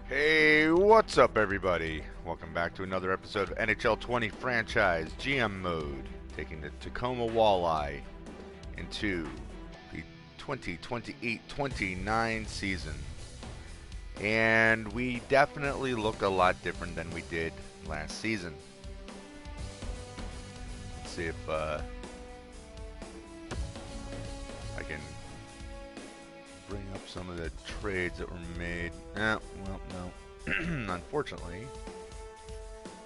Hey, what's up, everybody? Welcome back to another episode of NHL20 Franchise GM Mode, taking the Tacoma Walleye into the 2028-29 season. And we definitely look a lot different than we did last season. Let's see if I can bring up some of the trades that were made. Well, no. Unfortunately.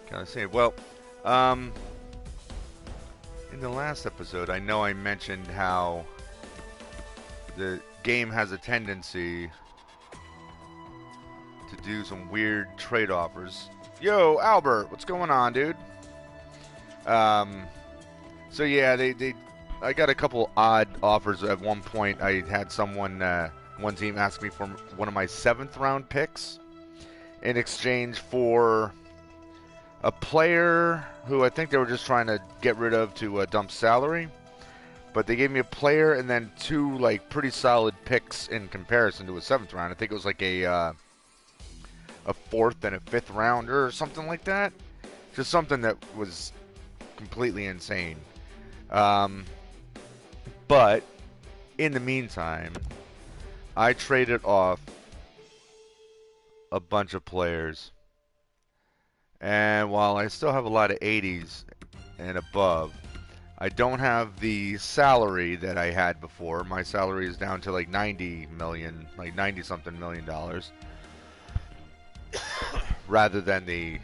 Can I say, well, in the last episode, I know I mentioned how the game has a tendency to do some weird trade offers. Yo, Albert, what's going on, dude? So yeah, I got a couple odd offers. At one point, I had one team ask me for one of my 7th round picks in exchange for a player who I think they were just trying to get rid of to dump salary. But they gave me a player and then 2 like pretty solid picks in comparison to a 7th round. I think it was like a 4th and a 5th rounder or something like that. Just something that was completely insane. But in the meantime, I traded off a bunch of players. And while I still have a lot of 80s and above, I don't have the salary that I had before. My salary is down to like 90 million, like 90 something million dollars, rather than the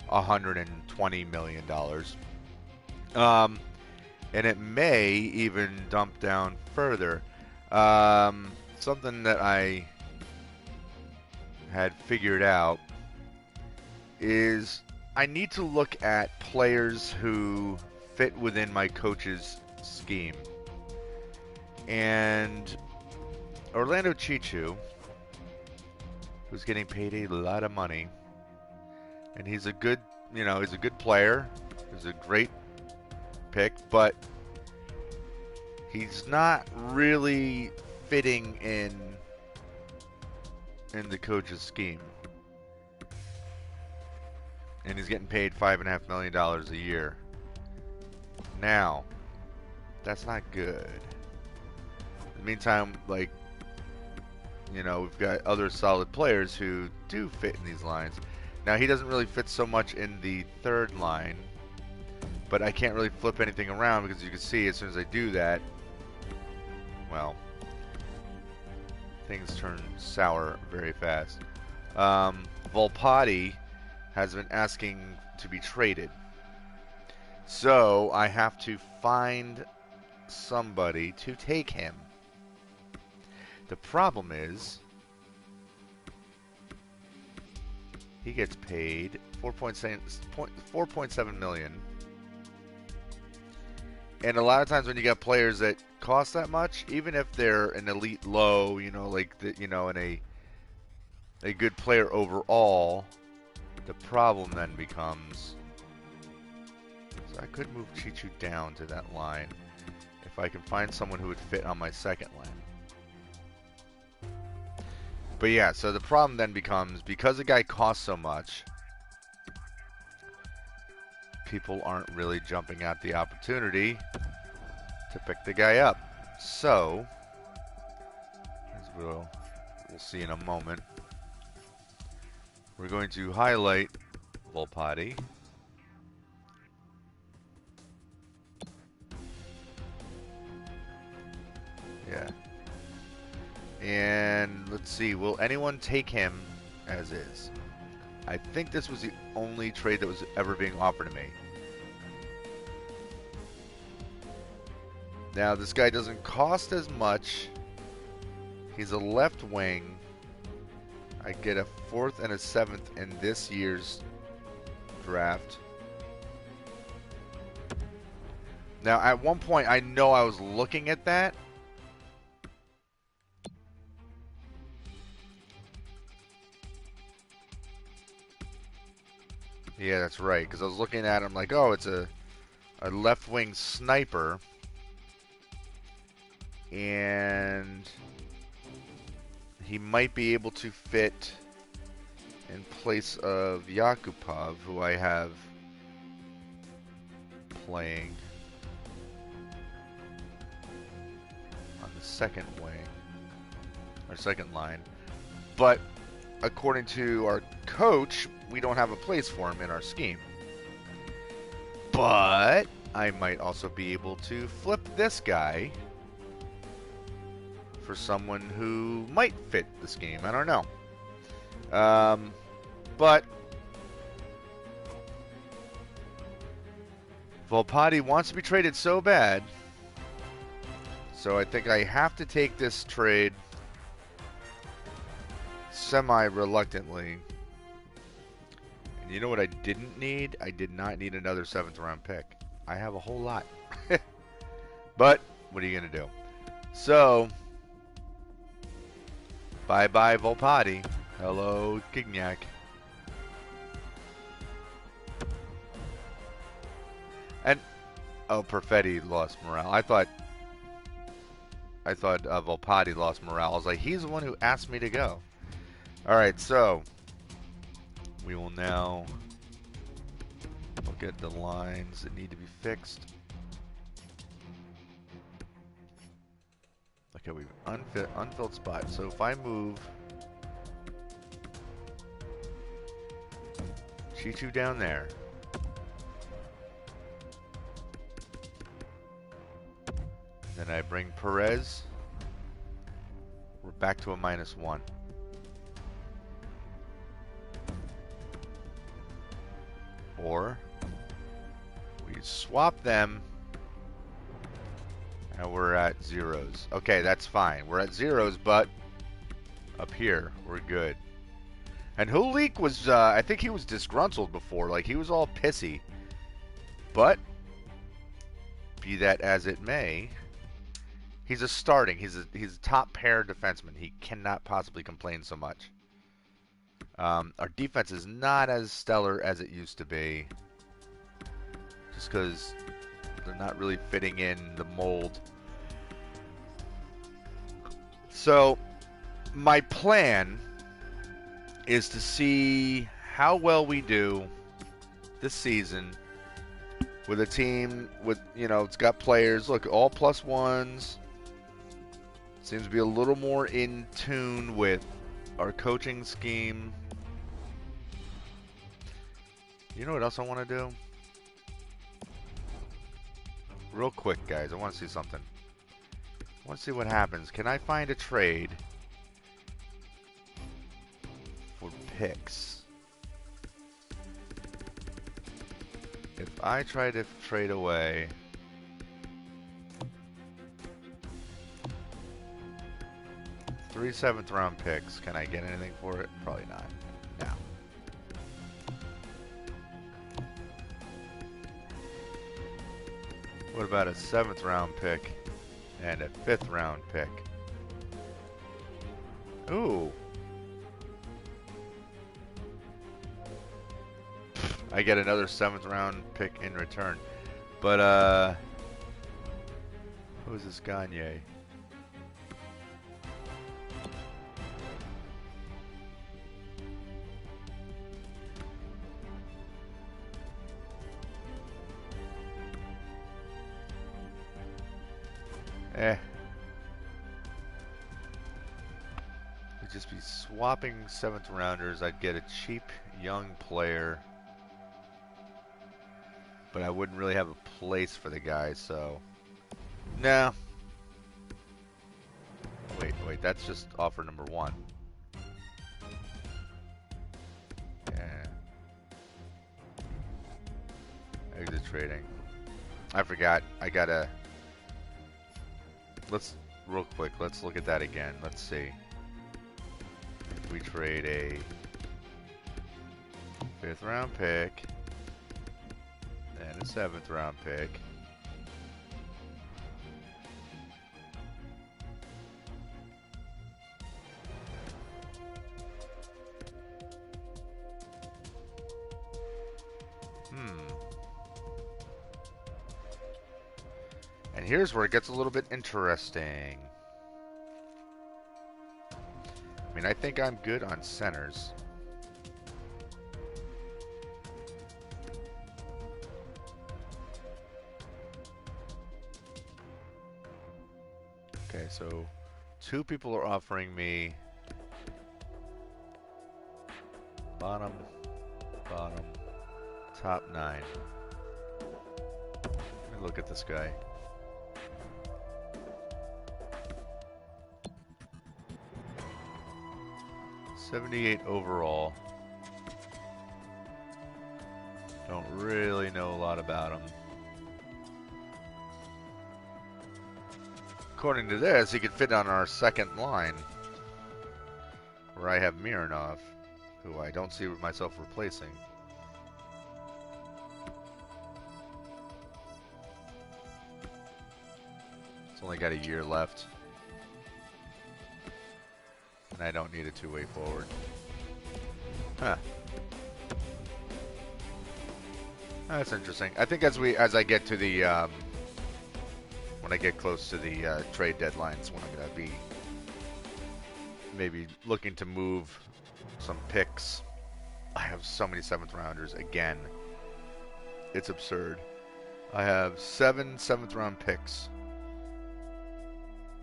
120 million dollars. And it may even dump down further. Something that I had figured out is I need to look at players who fit within my coach's scheme. And Orlando Chichu, who's getting paid a lot of money, and he's a good player. He's a great pick, but he's not really fitting in the coach's scheme. And he's getting paid $5.5 million a year. Now, that's not good. In the meantime, we've got other solid players who do fit in these lines. Now, he doesn't really fit so much in the 3rd line, but I can't really flip anything around because you can see as soon as I do that, well, things turn sour very fast. Volpati has been asking to be traded. So I have to find somebody to take him. The problem is he gets paid $4.7 million. And a lot of times when you got players that cost that much, even if they're an elite low, and a good player overall, the problem then becomes, so I could move Chichu down to that line if I can find someone who would fit on my 2nd line. But yeah, so the problem then becomes, because the guy costs so much, people aren't really jumping at the opportunity to pick the guy up. So, as we'll see in a moment, we're going to highlight Volpati. Yeah. And let's see, will anyone take him as is? I think this was the only trade that was ever being offered to me. Now, this guy doesn't cost as much. He's a left wing. I get a 4th and a 7th in this year's draft. Now, at one point, I know I was looking at that. Yeah, that's right. Because I was looking at him like, oh, it's a left wing sniper. And he might be able to fit in place of Yakupov, who I have playing on the second wing, or second line. But according to our coach, we don't have a place for him in our scheme. But I might also be able to flip this guy for someone who might fit the scheme. I don't know. But Volpati wants to be traded so bad, so I think I have to take this trade semi-reluctantly. And you know what I didn't need? I did not need another 7th round pick. I have a whole lot. But what are you going to do? So, bye-bye Volpati. Hello Gignac. And oh, Perfetti lost morale. I thought Volpati lost morale. I was like, he's the one who asked me to go. All right, so we will now look at the lines that need to be fixed. Okay, we've unfilled spot. So if I move Chichu down there, then I bring Perez, we're back to a -1. Or we swap them and we're at zeros. Okay, that's fine. We're at zeros, but up here we're good. And Hulik was, I think he was disgruntled before. Like, he was all pissy. But be that as it may, he's a starting. He's a top pair defenseman. He cannot possibly complain so much. Our defense is not as stellar as it used to be, just because they're not really fitting in the mold. So my plan is to see how well we do this season with a team with, you know, it's got players, look, all +1s. Seems to be a little more in tune with our coaching scheme. You know what else I want to do? Real quick, guys, I want to see something. I want to see what happens. Can I find a trade for picks? If I try to trade away three 7th round picks, can I get anything for it? Probably not. No. What about a 7th round pick and a 5th round pick? Ooh. I get another 7th round pick in return. But, who is this Gagne? We'd just be swapping 7th rounders. I'd get a cheap young player, but I wouldn't really have a place for the guy, so no. Wait, that's just offer number 1. Yeah. Exit trading. I forgot. I gotta. Real quick, let's look at that again. Let's see. If we trade a 5th round pick and a 7th round pick. And here's where it gets a little bit interesting. I mean, I think I'm good on centers. Okay, so 2 people are offering me bottom, bottom, top 9. Let me look at this guy. $78 overall. Don't really know a lot about him. According to this, he could fit on our second line, where I have Mironov, who I don't see myself replacing. It's only got a year left. And I don't need a two-way forward. Huh. That's interesting. I think as I get to the when I get close to the trade deadlines, when I'm gonna be maybe looking to move some picks. I have so many 7th rounders again. It's absurd. I have 7 7th round picks.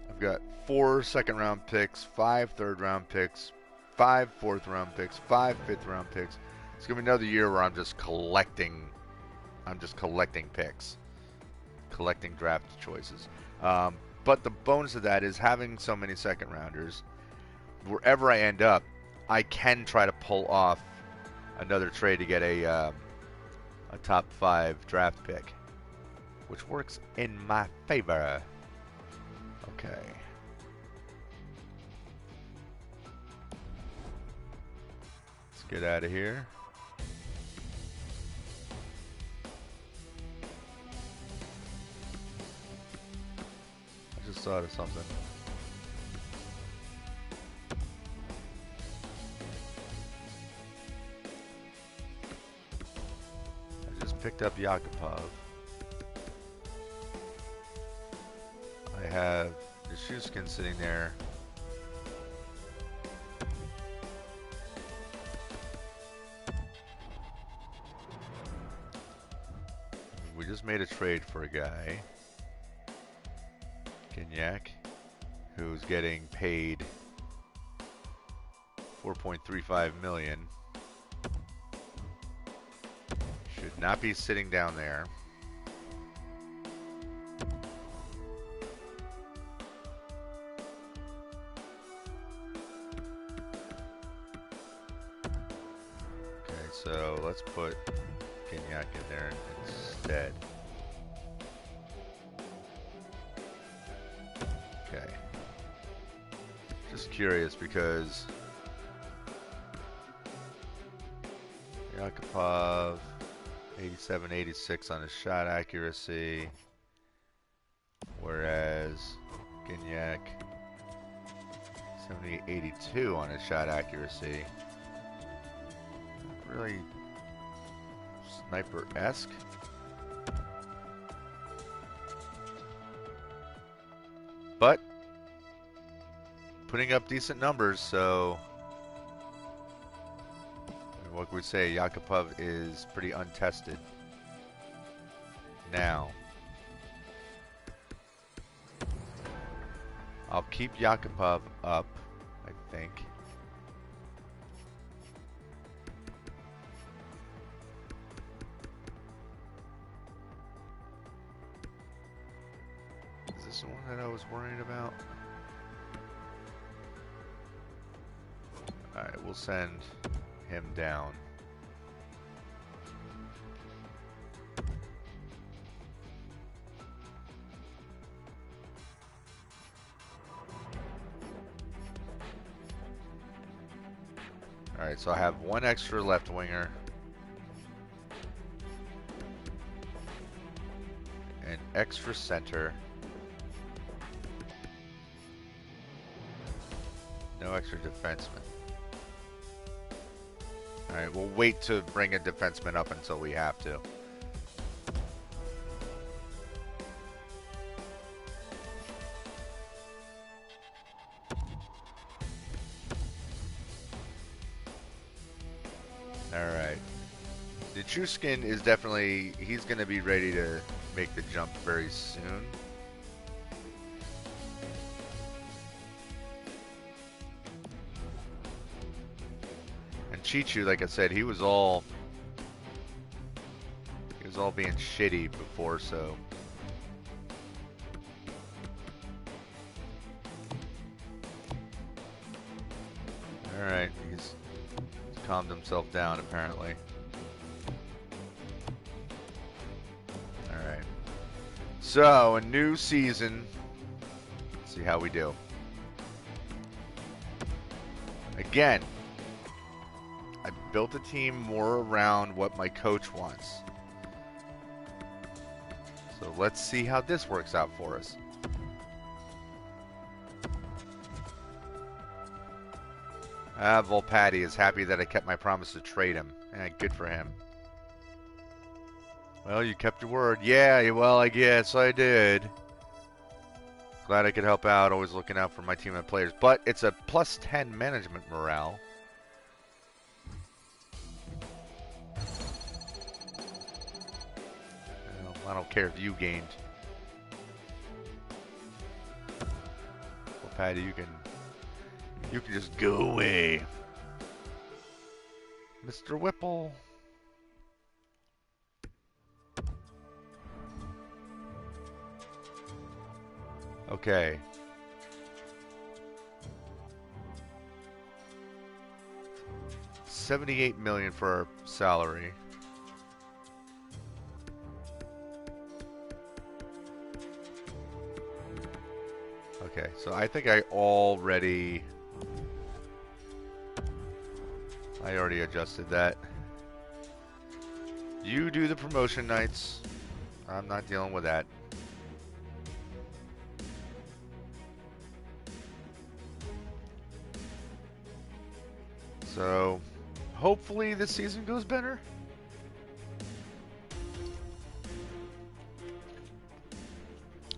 I've got 4 2nd round picks, 5 3rd round picks, 5 4th round picks, 5 5th round picks. It's gonna be another year where I'm just collecting picks, collecting draft choices. But the bonus of that is having so many 2nd rounders. Wherever I end up, I can try to pull off another trade to get a top 5 draft pick, which works in my favor. Okay. Let's get out of here. I just thought of something. I just picked up Yakupov. I have the Shushkin sitting there. We just made a trade for a guy, Gignac, who's getting paid $4.35 million. Should not be sitting down there. Okay, so let's put Gignac in there instead. Okay. Just curious because Yakupov 87, 86 on his shot accuracy, whereas Gignac 70, 82 on his shot accuracy. Really sniper-esque. But putting up decent numbers, so what we say, Yakupov is pretty untested. Now, I'll keep Yakupov up, I think. Is this the one that I was worried about? Alright, we'll send him down. Alright, so I have one extra left winger. An extra center. No extra defenseman. Alright, we'll wait to bring a defenseman up until we have to. Alright. The Chuskin is definitely, he's going to be ready to make the jump very soon. Chichu, like I said, he was all being shitty before, so. All right, he's calmed himself down apparently. All right. So, a new season. Let's see how we do. Again, I built a team more around what my coach wants. So let's see how this works out for us. Volpatty is happy that I kept my promise to trade him. Good for him. Well, you kept your word. Yeah, well, I guess I did. Glad I could help out. Always looking out for my team and players. But it's a plus 10 management morale. Well, I don't care if you gained. Well, Patty, you can just go away. Mr. Whipple. Okay. $78 million for our salary. Okay, so I think I already adjusted that. You do the promotion nights. I'm not dealing with that. So, hopefully this season goes better.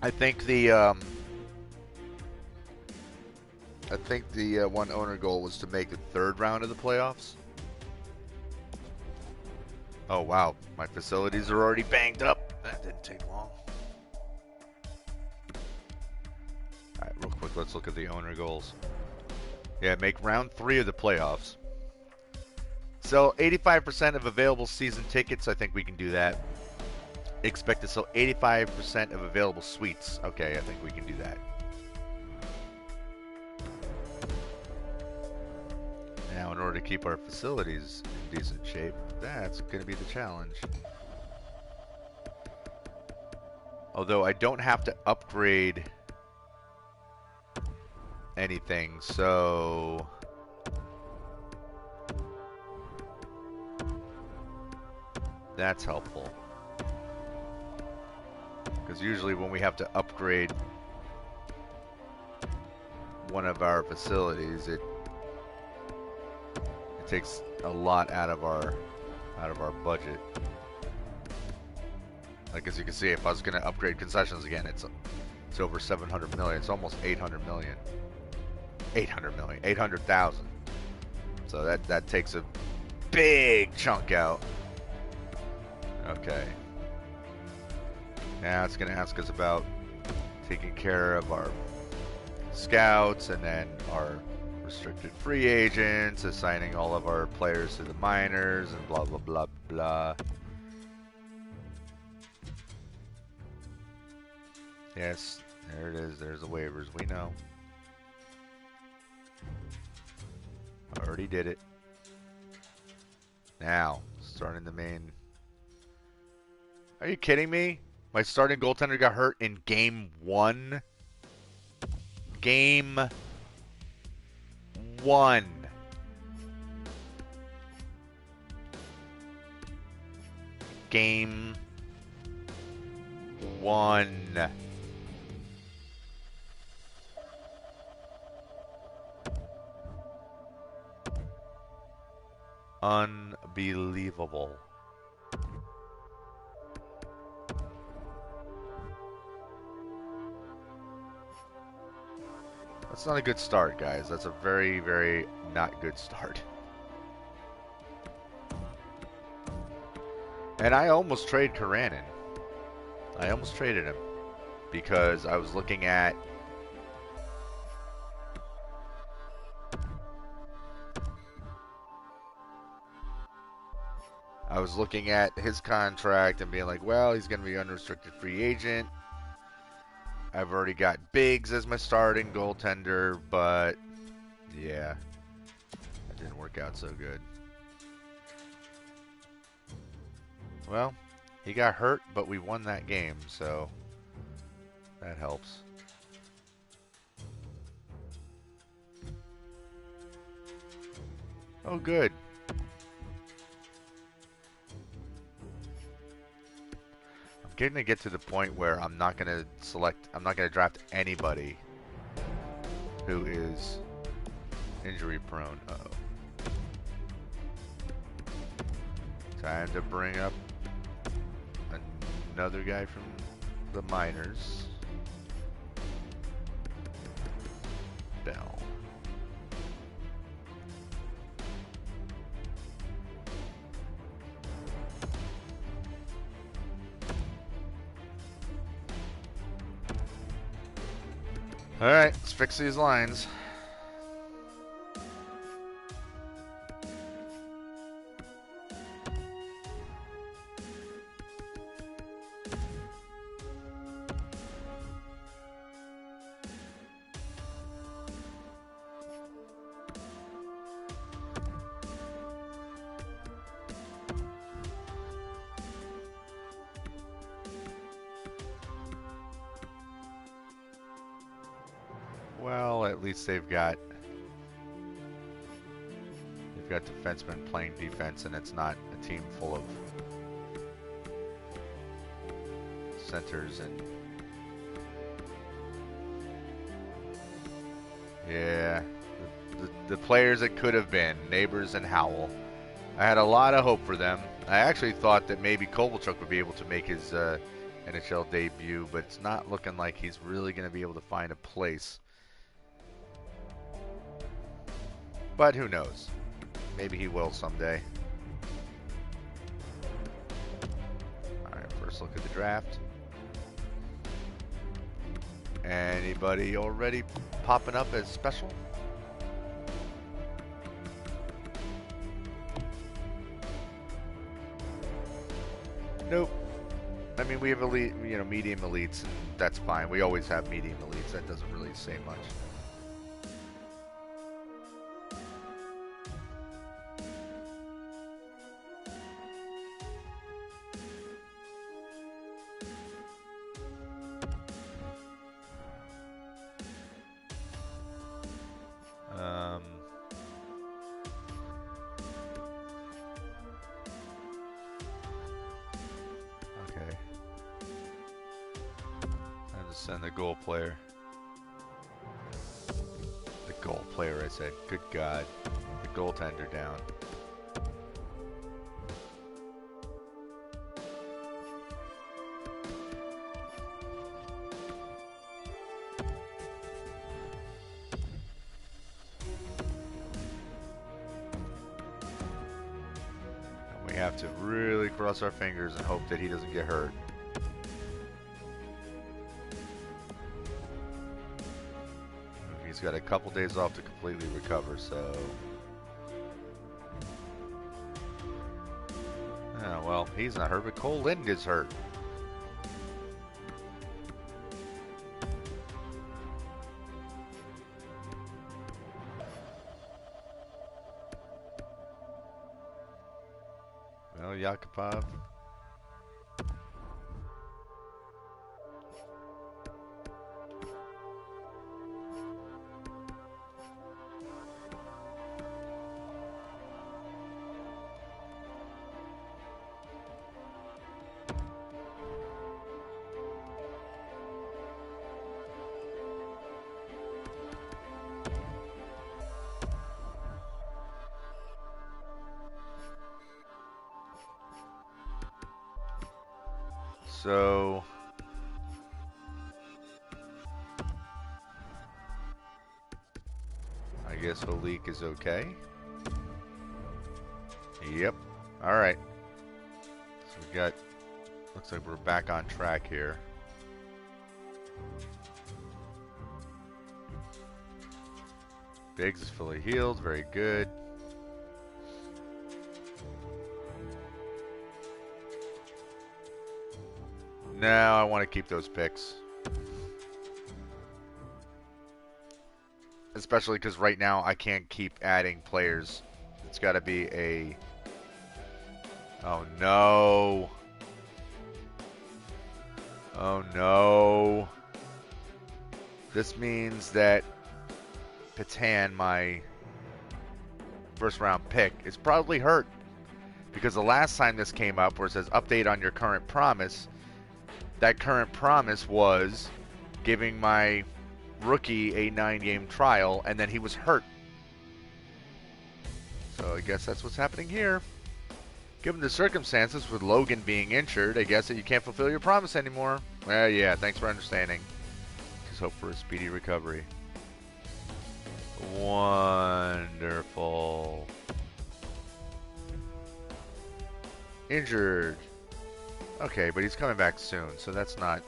I think the one owner goal was to make the third round of the playoffs. Oh wow, my facilities are already banged up. That didn't take long. Alright, real quick, let's look at the owner goals. Yeah, make round 3 of the playoffs. Sell 85% of available season tickets. I think we can do that. Expect to sell 85% of available suites. Okay, I think we can do that. Now, in order to keep our facilities in decent shape, that's going to be the challenge. Although I don't have to upgrade anything, so that's helpful. Because usually when we have to upgrade one of our facilities, it takes a lot out of our budget. Like, as you can see, if I was going to upgrade concessions again, it's over 700 million. It's almost 800 million. 800,000. So that takes a big chunk out. Okay. Now it's going to ask us about taking care of our scouts and then our restricted free agents, assigning all of our players to the minors, and blah, blah, blah, blah. Yes, there it is. There's the waivers. We know. Already did it. Now, starting the main. Are you kidding me? My starting goaltender got hurt in game 1. Game 1. Game 1. Unbelievable. That's not a good start, guys. That's a very, very not good start. And I almost traded Karanin. I almost traded him because I was looking at I was looking at his contract and being like, well, he's going to be unrestricted free agent. I've already got Biggs as my starting goaltender, but yeah, that didn't work out so good. Well, he got hurt, but we won that game, so that helps. Oh, good. I'm getting to get to the point where I'm not going to draft anybody who is injury prone. Uh-oh. Time to bring up another guy from the minors. Bell. Alright, let's fix these lines. Well, at least they've got defensemen playing defense, and it's not a team full of centers and yeah, the players that could have been Neighbors and Howell. I had a lot of hope for them. I actually thought that maybe Kovalchuk would be able to make his NHL debut, but it's not looking like he's really going to be able to find a place. But who knows? Maybe he will someday. Alright, first look at the draft. Anybody already popping up as special? Nope. I mean, we have elite, medium elites, and that's fine. We always have medium elites. That doesn't really say much. Okay. I'll just send the goal player. The goal player, I said. Good God. The goaltender down. We have to really cross our fingers and hope that he doesn't get hurt. He's got a couple days off to completely recover, so... Oh, well, he's not hurt, but Cole Lind is hurt. Well, Yakupov. So I guess Holik is okay. Yep. All right. So we got. Looks like we're back on track here. Biggs is fully healed. Very good. No, I want to keep those picks. Especially because right now I can't keep adding players. It's got to be a... Oh, no. Oh, no. This means that Patan, my first round pick, is probably hurt. Because the last time this came up where it says update on your current promise, that current promise was giving my rookie a 9-game trial, and then he was hurt. So I guess that's what's happening here. Given the circumstances with Logan being injured, I guess that you can't fulfill your promise anymore. Well, yeah, thanks for understanding. Just hope for a speedy recovery. Wonderful. Injured. Okay, but he's coming back soon, so that's not...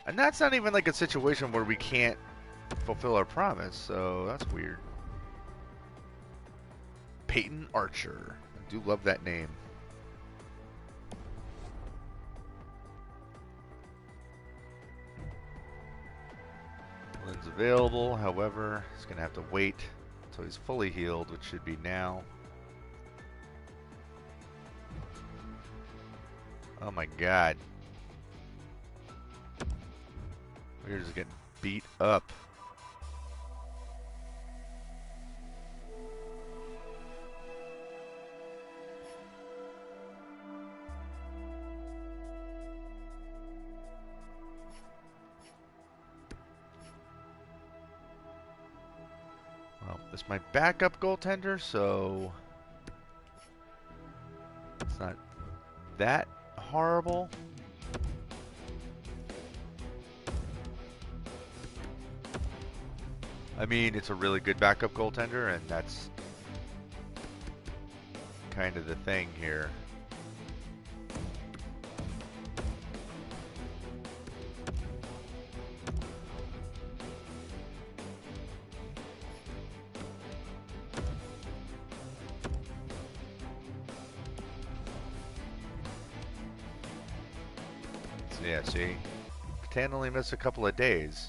And that's not even like a situation where we can't fulfill our promise, so that's weird. Peyton Archer. I do love that name. Lynn's available, however, he's going to have to wait until he's fully healed, which should be now. Oh my god. We're just getting beat up. Well, this is my backup goaltender, so it's not that horrible. I mean, it's a really good backup goaltender, and that's kind of the thing here. So yeah, see? Patan only missed a couple of days.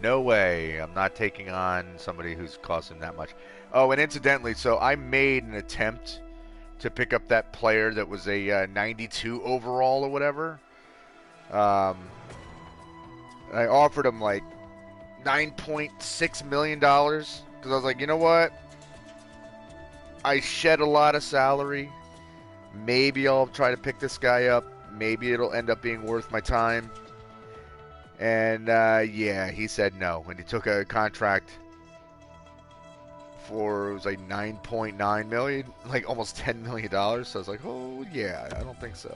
No way. I'm not taking on somebody who's costing that much. Oh, and incidentally, so I made an attempt to pick up that player that was a 92 overall or whatever. I offered him like $9.6 million because I was like, you know what? I shed a lot of salary. Maybe I'll try to pick this guy up. Maybe it'll end up being worth my time. And, yeah, he said no. And he took a contract for, it was like $9.9 million, like almost $10 million. So I was like, oh, yeah, I don't think so.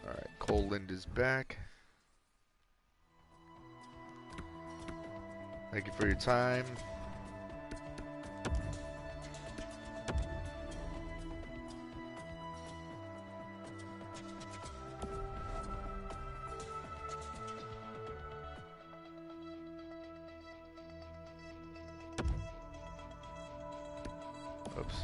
All right, Cole Lind is back. Thank you for your time. Oops.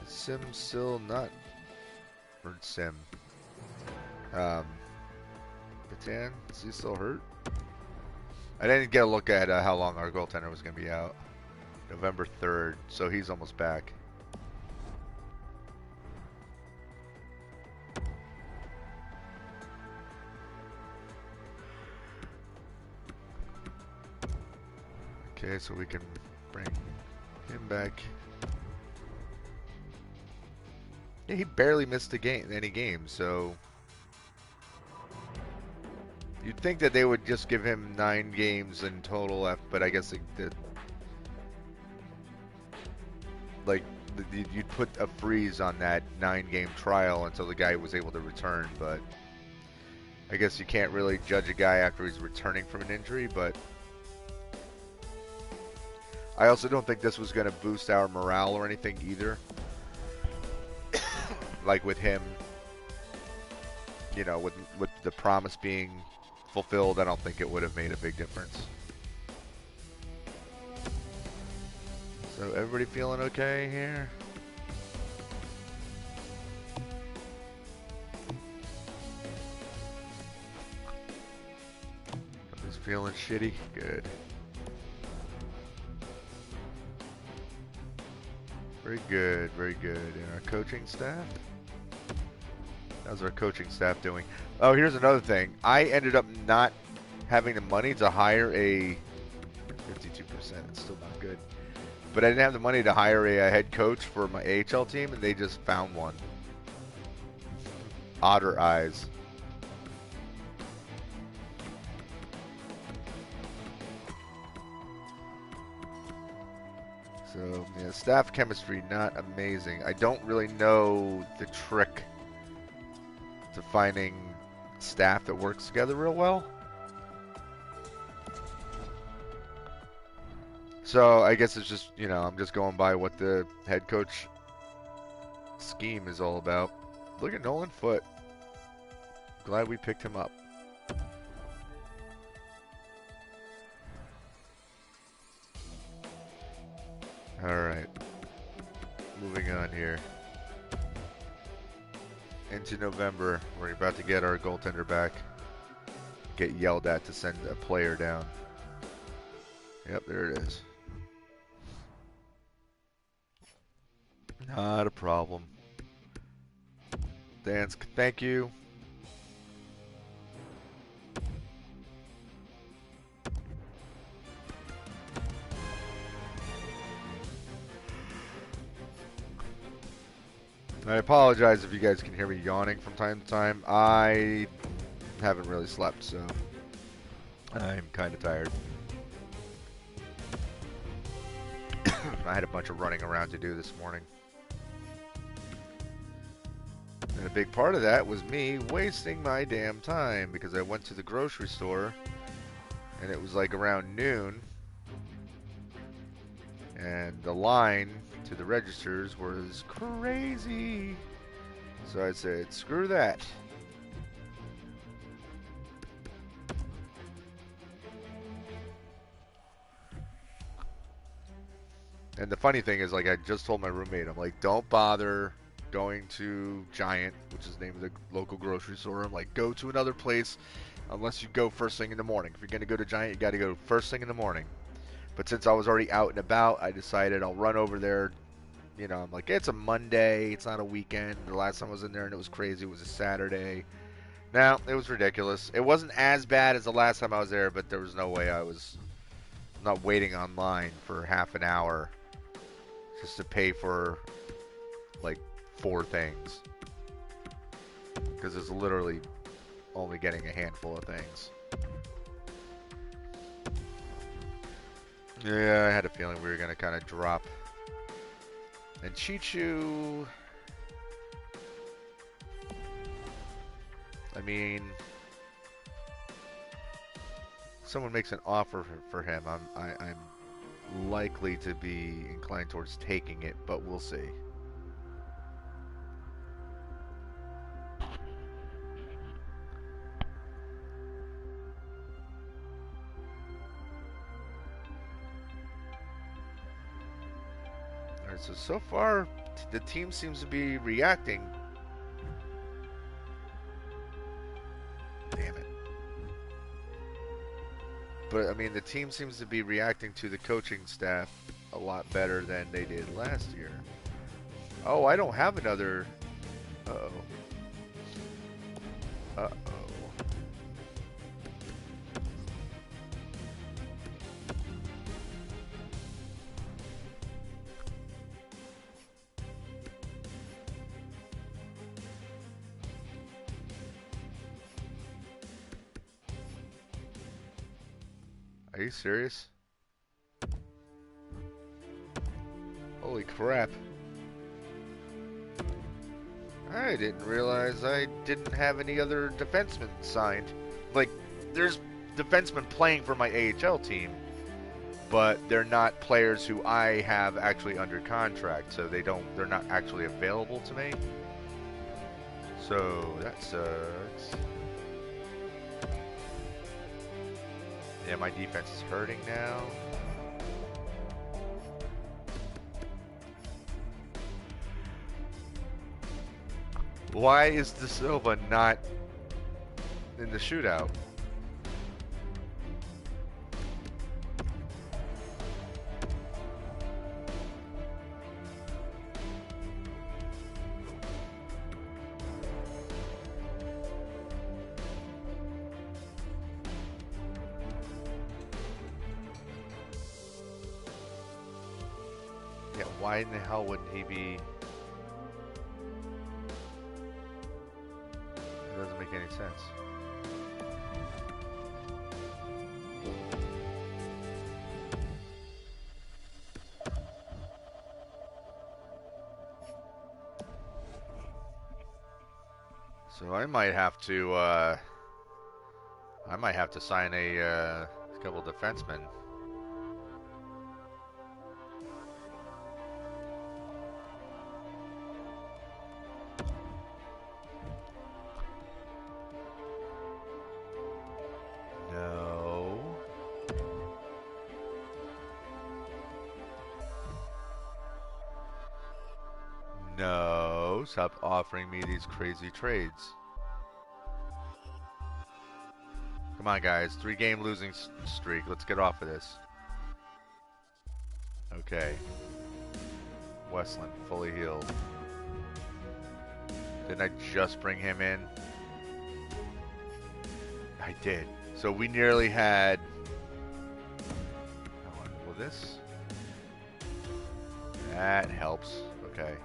Is Sim still not? Or Sim? Patan, is he still hurt? I didn't get a look at how long our goaltender was going to be out. November 3rd, so he's almost back. Okay, so we can bring him back. Yeah, he barely missed any games, so you'd think that they would just give him 9 games in total, but I guess they did. Like, you'd put a freeze on that 9-game trial until the guy was able to return, but I guess you can't really judge a guy after he's returning from an injury, but I also don't think this was going to boost our morale or anything either. Like with him, you know, with the promise being fulfilled, I don't think it would have made a big difference. So everybody feeling okay here? Nobody's feeling shitty? Good. Very good, very good. And our coaching staff? How's our coaching staff doing? Oh, here's another thing. I ended up not having the money to hire a 52%. It's still not good. But I didn't have the money to hire a head coach for my AHL team, and they just found one. Otter eyes. So, yeah, staff chemistry, not amazing. I don't really know the trick to finding staff that works together real well. So I guess it's just, you know, I'm just going by what the head coach scheme is all about. Look at Nolan Foote. Glad we picked him up. Alright. Moving on here. Into November, we're about to get our goaltender back. Get yelled at to send a player down. Yep, there it is. Not a problem. Dansk, thank you. I apologize if you guys can hear me yawning from time to time. I haven't really slept, so I'm kind of tired. I had a bunch of running around to do this morning. And a big part of that was me wasting my damn time because I went to the grocery store and it was like around noon and the line to the registers was crazy. So I said, screw that. And the funny thing is, like, I just told my roommate, I'm like, don't bother going to Giant, which is the name of the local grocery store. I'm like, go to another place unless you go first thing in the morning. If you're going to go to Giant, you got to go first thing in the morning. But since I was already out and about, I decided I'll run over there. You know, I'm like, it's a Monday. It's not a weekend. The last time I was in there and it was crazy. It was a Saturday. Now, it was ridiculous. It wasn't as bad as the last time I was there, but there was no way I was not waiting online for half an hour just to pay for, like, 4 things. Because it's literally only getting a handful of things. Yeah, I had a feeling we were going to kind of drop. And Chichu, I mean, someone makes an offer for him, I'm likely to be inclined towards taking it, but we'll see. Alright, so far the team seems to be reacting. Damn it. But, I mean, the team seems to be reacting to the coaching staff a lot better than they did last year. Oh, I don't have another... Uh-oh. Uh-oh. Are you serious? Holy crap. I didn't realize I didn't have any other defensemen signed. Like, there's defensemen playing for my AHL team, but they're not players who I have actually under contract, so they're not actually available to me. So that sucks. Yeah, my defense is hurting now. Why is De Silva not in the shootout? Yeah, why in the hell wouldn't he be? It doesn't make any sense. So I might have to sign a couple defensemen. No. No. Stop offering me these crazy trades. Come on, guys. 3-game losing streak. Let's get off of this. Okay. Westland, fully healed. Didn't I just bring him in? I did. So we nearly had... Well, this... That helps. Okay.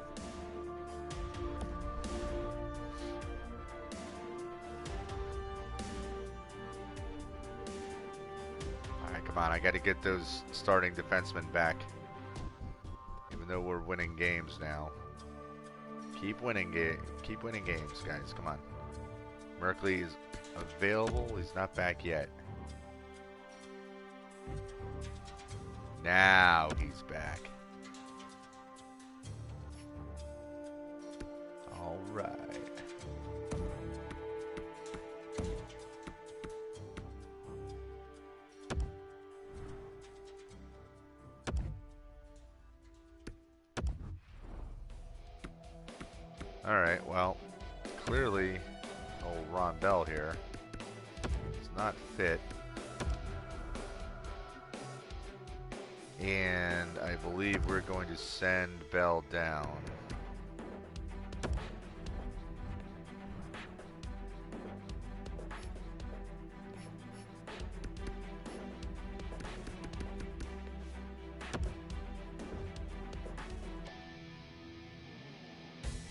Alright, come on. I got to get those starting defensemen back. Even though we're winning games now. Keep winning games, guys. Come on. Merkley is available. He's not back yet. Now he's back. All right. All right. Well, clearly, old Ron Bell here is not fit. And I believe we're going to send Bell down.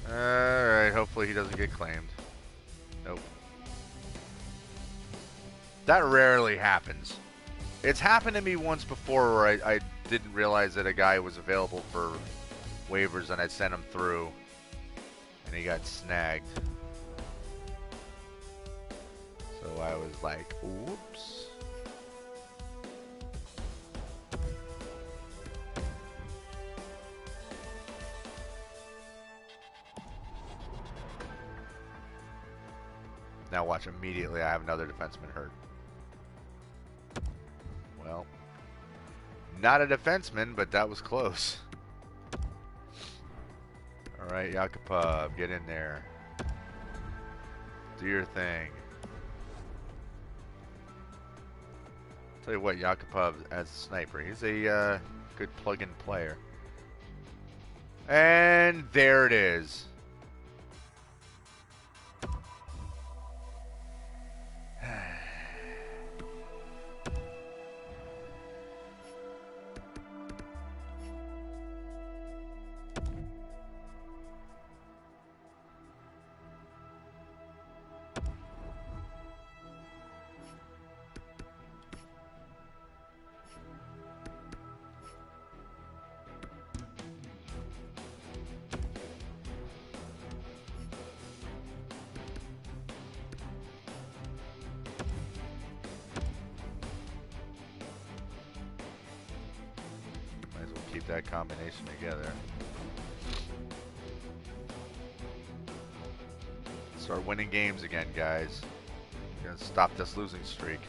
Alright, hopefully he doesn't get claimed. Nope. That rarely happens. It's happened to me once before where I didn't realize that a guy was available for waivers and I sent him through and he got snagged. So I was like, oops. Now watch, immediately I have another defenseman hurt. Well, not a defenseman, but that was close. All right, Yakupov, get in there. Do your thing. Tell you what, Yakupov as a sniper, he's a good plug-in player. And there it is. Keep that combination together. Start winning games again, guys. We're gonna stop this losing streak.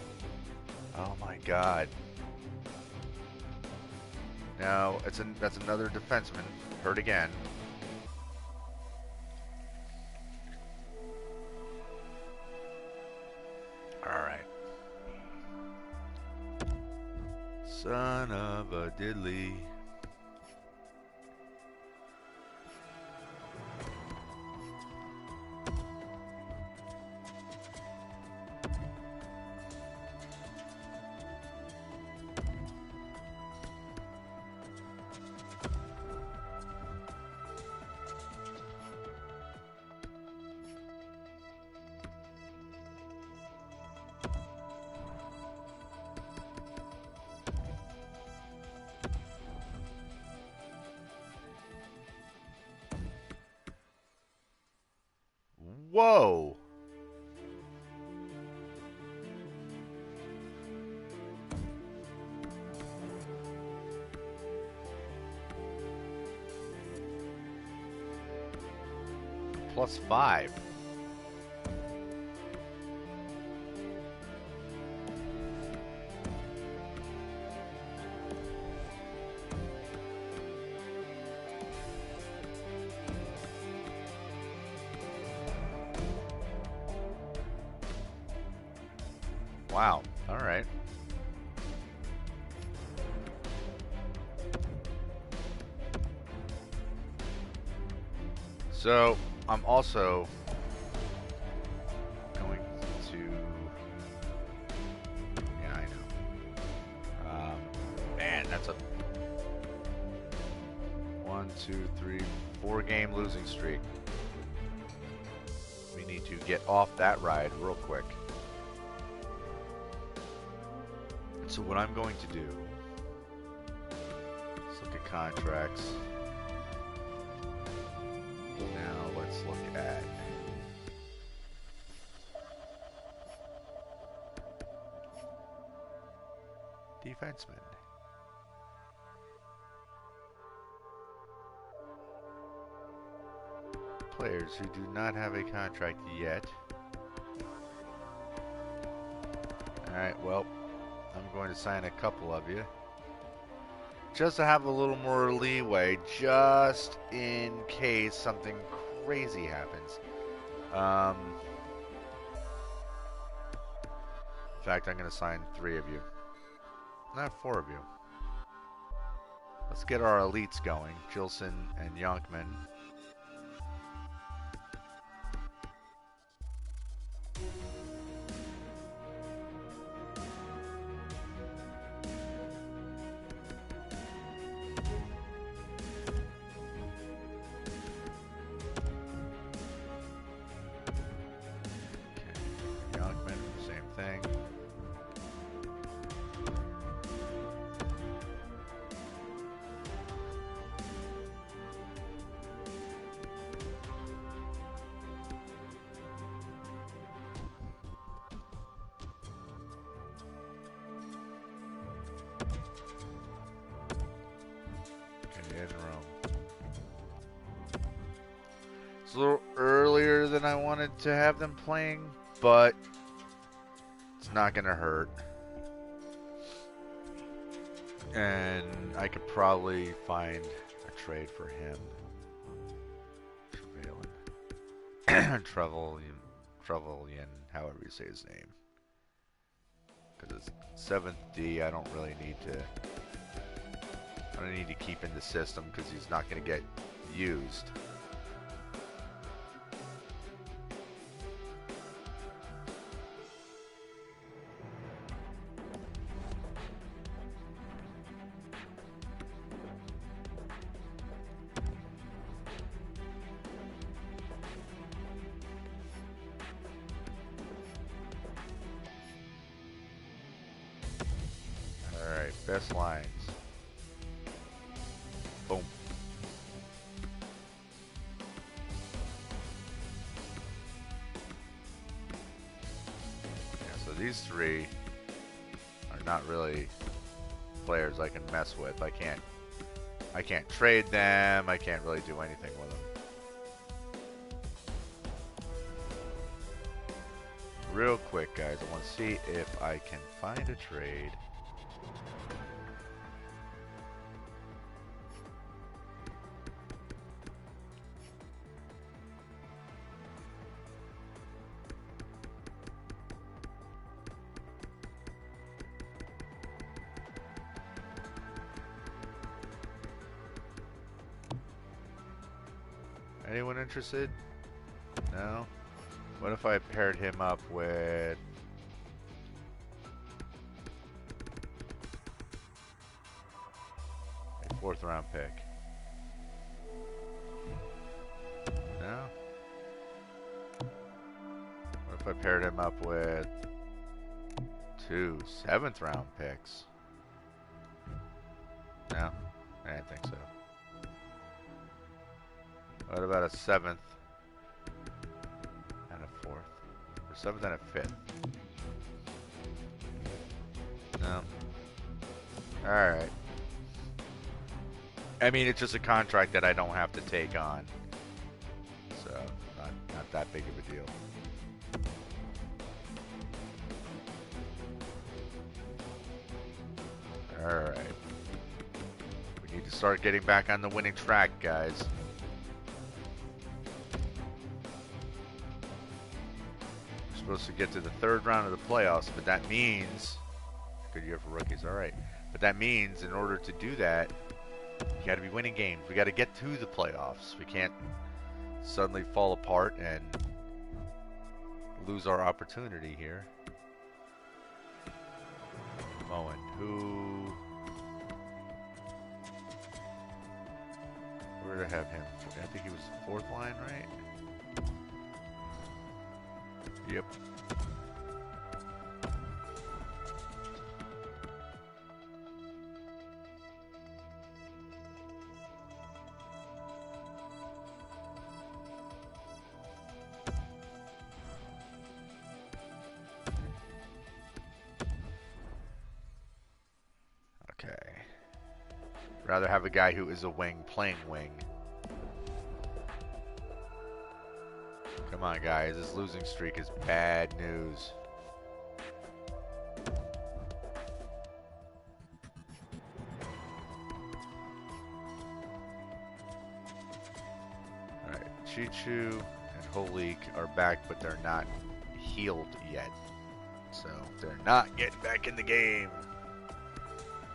Oh my God. No, that's another defenseman. Hurt again. Alright. Son of a diddly. Whoa! +5. Wow. All right. So, I'm also going to... Yeah, I know. Man, that's a 1, 2, 3, 4-game losing streak. We need to get off that ride real quick. So what I'm going to do, let's look at contracts. Now let's look at defensemen. Players who do not have a contract yet. Alright, well, I'm going to sign a couple of you. Just to have a little more leeway, just in case something crazy happens. In fact, I'm going to sign 3 of you. Not 4 of you. Let's get our elites going. Jilson and Yonkman. It's a little earlier than I wanted to have them playing, but it's not going to hurt. And I could probably find a trade for him. Trevelyan, however you say his name. Because it's 7th D, I don't really need to... I don't need to keep in the system because he's not going to get used. Alright, best lines. Boom. Yeah, so these 3 are not really players I can mess with. I can't trade them. I can't really do anything with them. real quick, guys. I want to see if I can find a trade. Anyone interested? No? What if I paired him up with... a 4th round pick? No? What if I paired him up with 2 7th round picks? No? I didn't think so. What about a 7th and a 4th? Or 7th and a 5th? No. Alright. I mean, it's just a contract that I don't have to take on. So, not that big of a deal. Alright. We need to start getting back on the winning track, guys. Supposed to get to the 3rd round of the playoffs, but that means good year for rookies. All right, but that means in order to do that, you got to be winning games. We got to get to the playoffs. We can't suddenly fall apart and lose our opportunity here. Moen, where did I have him? I think he was 4th line, right? Yep. Okay. Rather have a guy who is a wing playing wing. Come on, guys. This losing streak is bad news. Alright, Chichu and Holik are back, but they're not healed yet. So, they're not getting back in the game.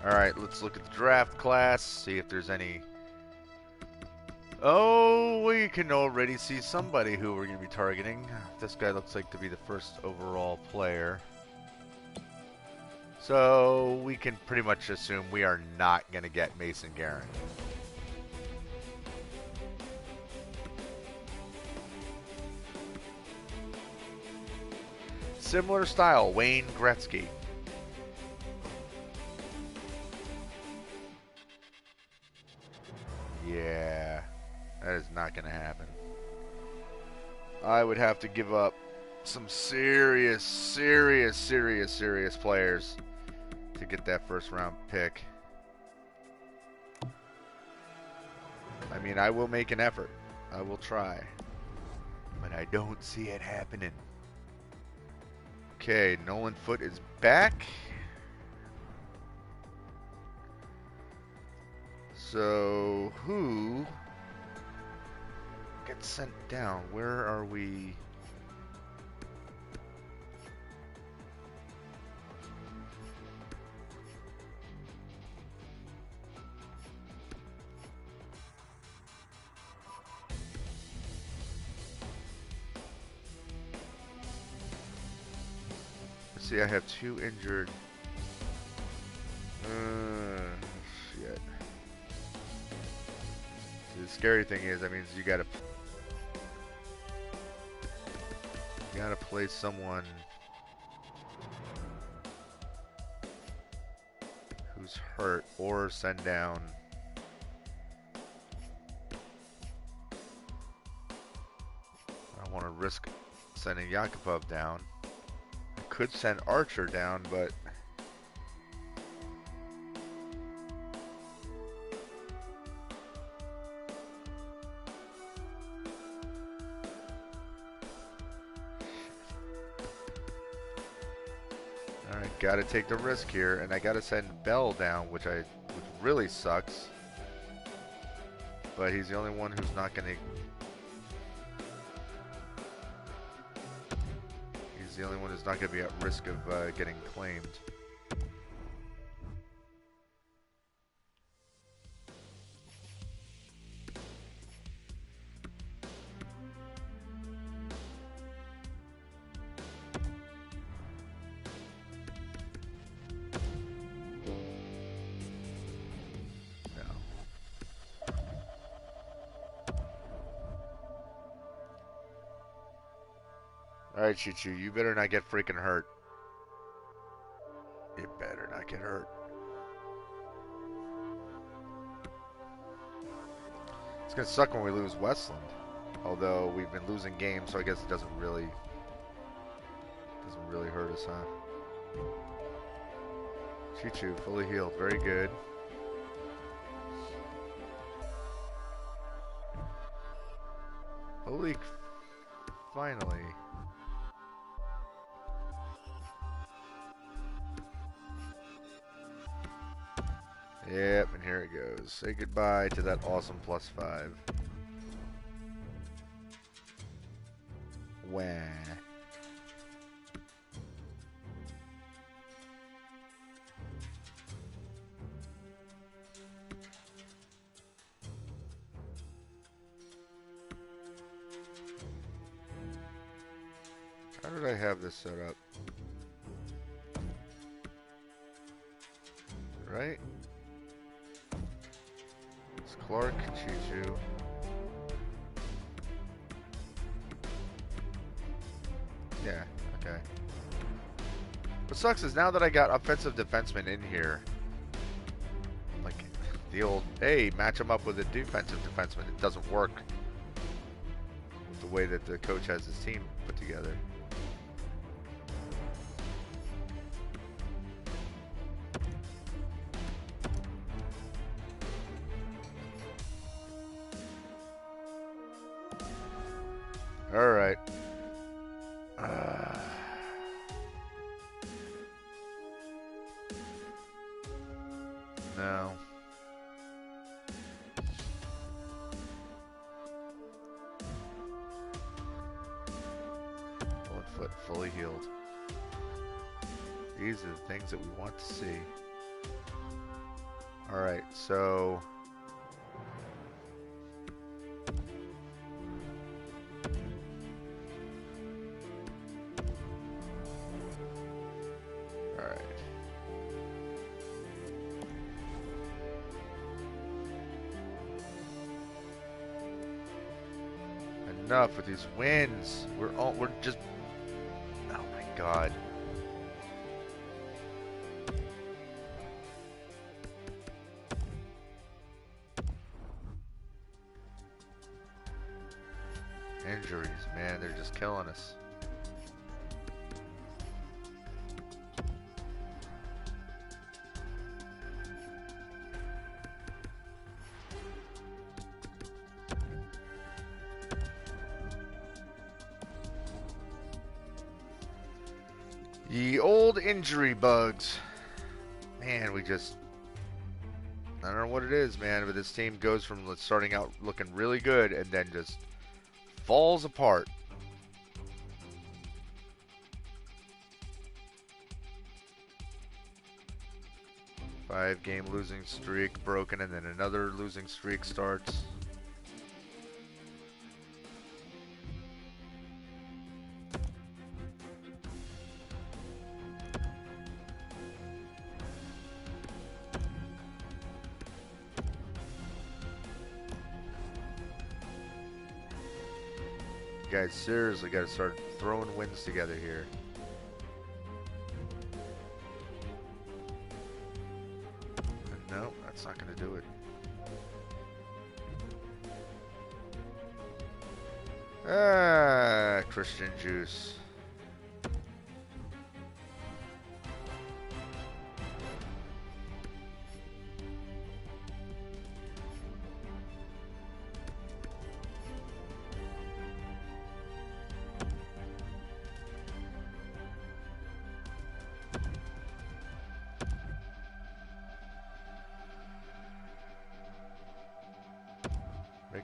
Alright, let's look at the draft class, see if there's any... Oh, we can already see somebody who we're going to be targeting. This guy looks like to be the 1st overall player. So, we can pretty much assume we are not going to get Mason Guerin. Similar style, Wayne Gretzky. Yeah. That is not going to happen. I would have to give up some serious players to get that 1st round pick. I mean, I will make an effort. I will try. But I don't see it happening. Okay, Nolan Foote is back. So, who... get sent down? Where are we? Let's see, I have 2 injured. Shit. The scary thing is, that means you gotta play someone who's hurt, or send down I don't want to risk sending Yakupov down. I could send Archer down, but Alright, gotta take the risk here, and I gotta send Bell down, which really sucks. But he's the only one who's not gonna... He's the only one who's not gonna be at risk of getting claimed. Alright, Choo-Choo, you better not get freaking hurt. You better not get hurt. It's gonna suck when we lose Westland. Although we've been losing games, so I guess it doesn't really hurt us, huh? Choo-Choo, fully healed. Very good. Holy... Finally. Yep, and here it goes. Say goodbye to that awesome +5. Wah. How did I have this set up? Right? It's Clark, Choo-Choo. Yeah, okay. What sucks is now that I got offensive defensemen in here, like the old, hey, match them up with a defensive defenseman, it doesn't work with the way that the coach has his team put together. All right. No. 1 foot fully healed. These are the things that we want to see. All right, so. Enough with these wins. We're just, oh my god. Injuries, man, they're just killing us. Ye old injury bugs. Man, we just... I don't know what it is, man, but this team goes from starting out looking really good and then just falls apart. Five-game losing streak broken, and then another losing streak starts. You guys seriously got to start throwing wins together here. No, that's not going to do it. Ah, Christian Juice.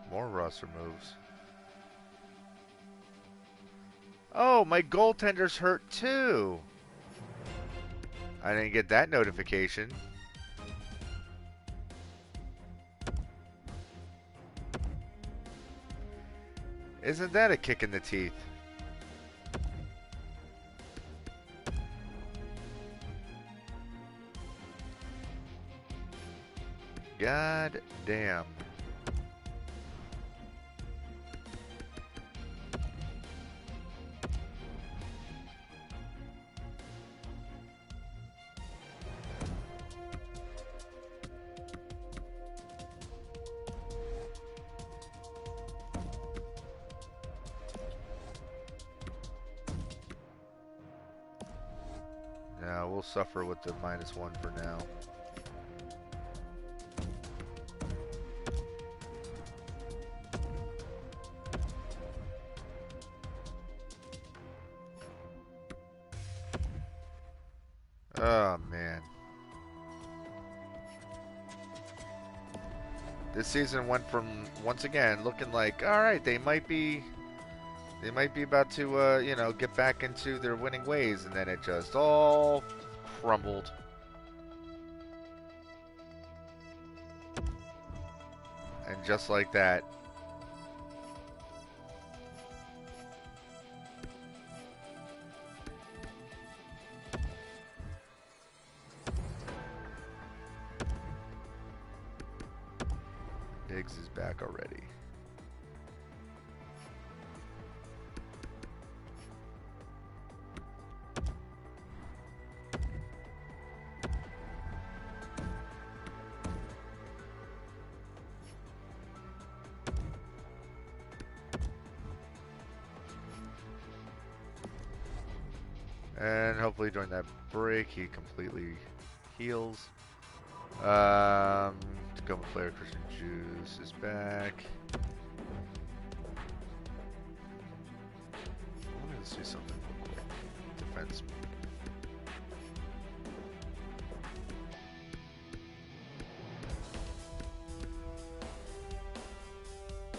More roster moves. Oh, my goaltender's hurt too. I didn't get that notification. Isn't that a kick in the teeth? God damn. Yeah, we'll suffer with the -1 for now. Oh man. This season went from once again looking like, all right, they might be about to you know, get back into their winning ways, and then it just all crumbled. And just like that, Diggs is back already. And hopefully during that break he completely heals. Tacoma player Christian Juice is back. Let me see something real quick. Defense.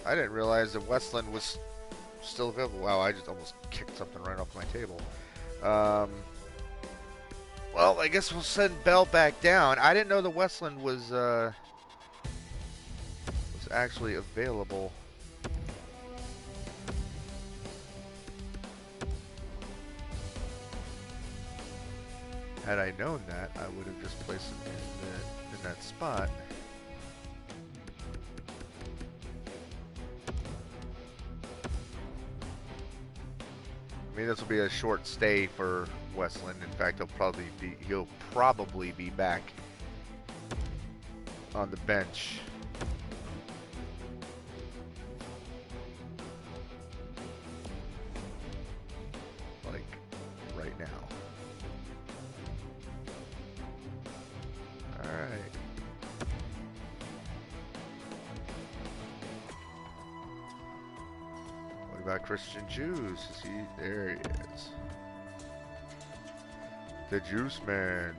I didn't realize that Westland was still available. Wow, I just almost kicked something right off my table. Well, I guess we'll send Bell back down. I didn't know the Westland was actually available. Had I known that, I would have just placed him in that spot. I mean, this will be a short stay for Westland. In fact, he'll probably be back on the bench. Like right now. All right. What about Christian Juice? Is he there? He is. The Juice Man.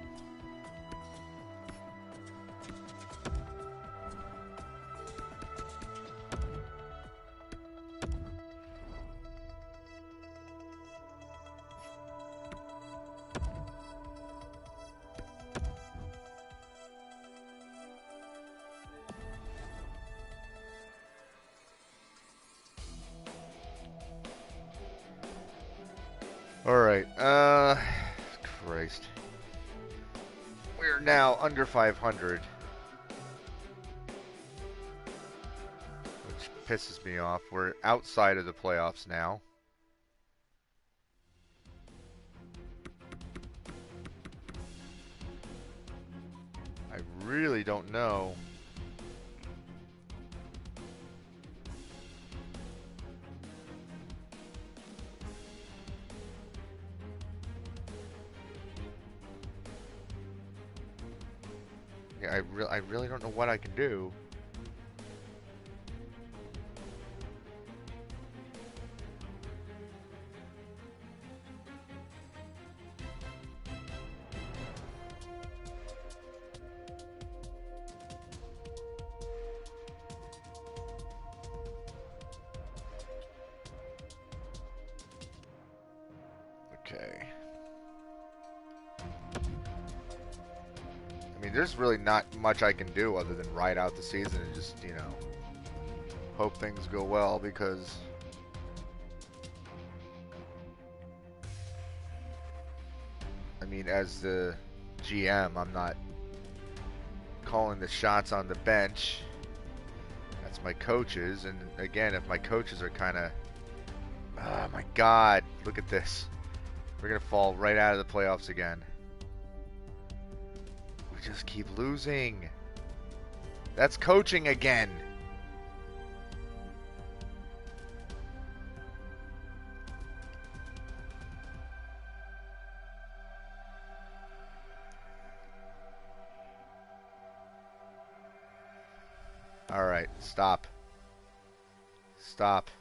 Alright, Christ. We're now under 500. Which pisses me off. We're outside of the playoffs now. I really don't know. Yeah, I really don't know what I can do. I mean, there's really not much I can do other than ride out the season and just, you know, hope things go well, because I mean, as the GM, I'm not calling the shots on the bench. That's my coaches, and again, if my coaches are kind of, oh my God, look at this. We're gonna fall right out of the playoffs again. We just keep losing. That's coaching again. All right, stop. Stop.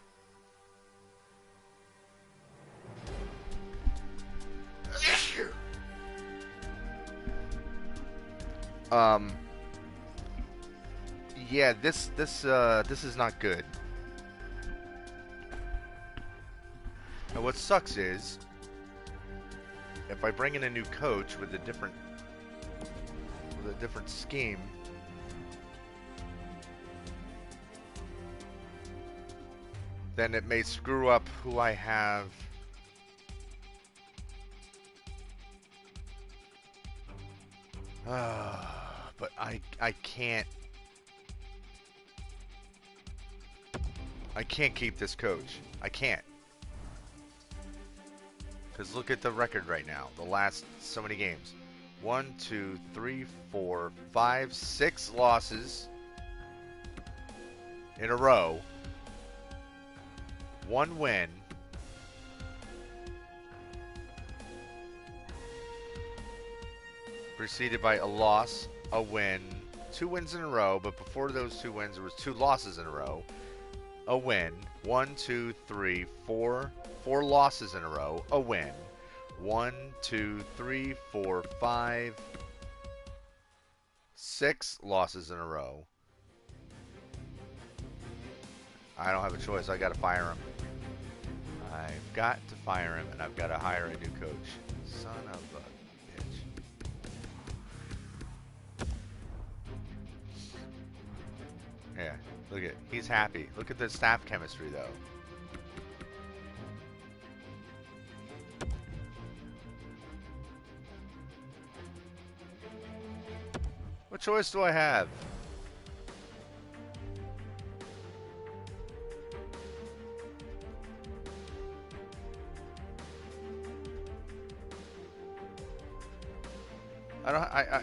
Yeah, this is not good. And what sucks is, if I bring in a new coach with a different scheme, then it may screw up who I have. But I can't keep this coach. I can't. Because look at the record right now. The last so many games. 1, 2, 3, 4, 5, 6 losses in a row. 1 win. Preceded by a loss, a win, 2 wins in a row, but before those 2 wins there was 2 losses in a row. A win, 1, 2, 3, 4 losses in a row, a win. 1, 2, 3, 4, 5, 6 losses in a row. I don't have a choice. I got to fire him. I've got to fire him, and I've got to hire a new coach. Son of a bitch. Yeah, look at, he's happy. Look at the staff chemistry, though. What choice do I have?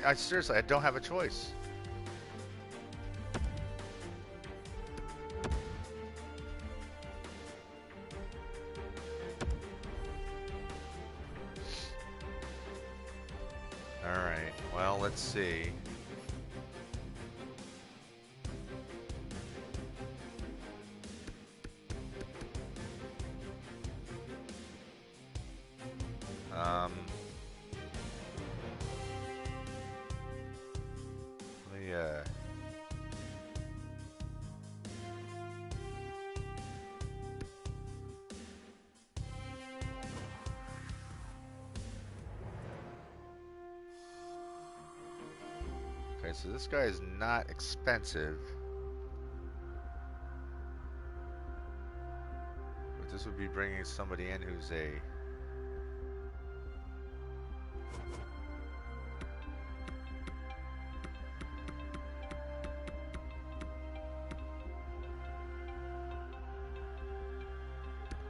I seriously, I don't have a choice. All right, well, let's see. Okay, so this guy is not expensive. But this would be bringing somebody in who's a...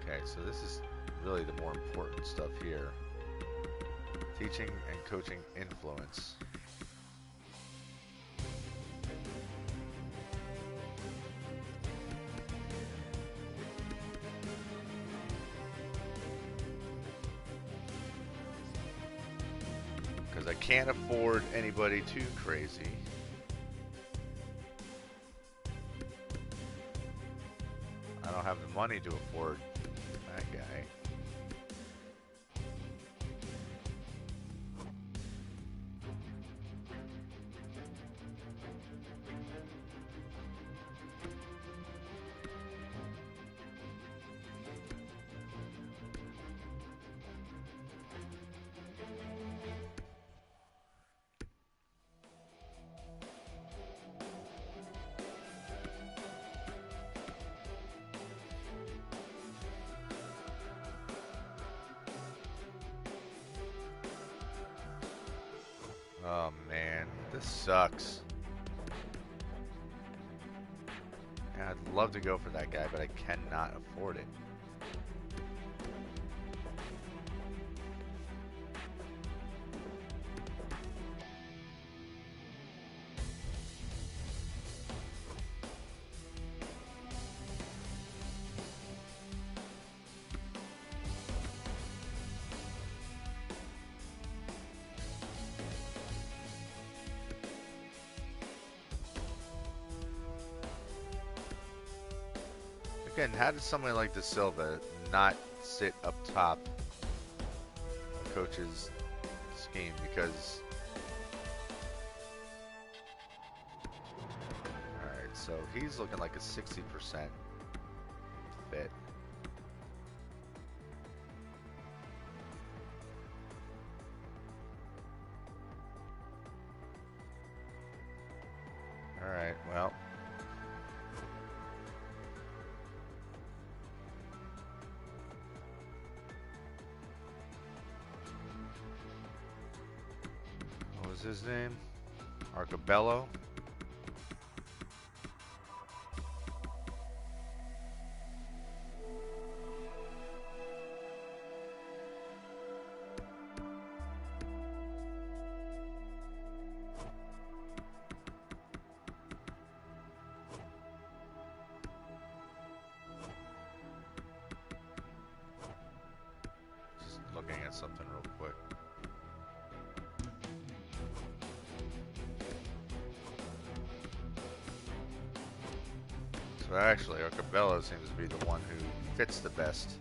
Okay, so this is really the more important stuff here. Teaching and coaching influence. Because I can't afford anybody too crazy. I don't have the money to afford that guy. Oh man, this sucks. Yeah, I'd love to go for that guy, but I cannot afford it. Again, how does someone like De Silva not sit up top of coach's scheme? Because, alright, so he's looking like a 60% fit. Alright, well. What was his name? Arcabello? Just looking at something real quick. So actually, Arcabello seems to be the one who fits the best.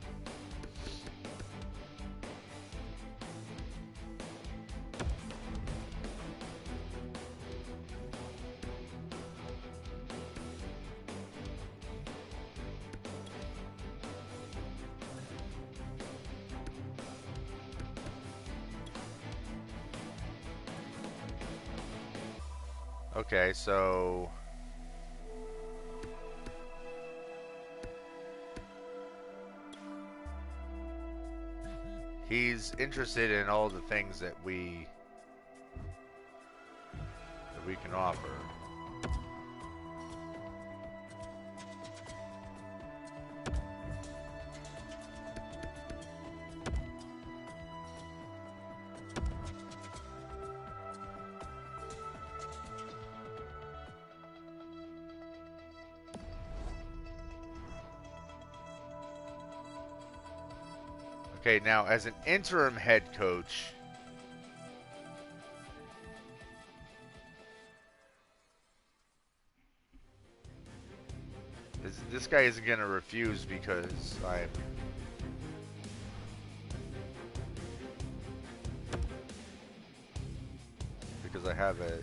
Okay, so he's interested in all the things that we can offer. Okay, now as an interim head coach, this guy isn't going to refuse because I have a.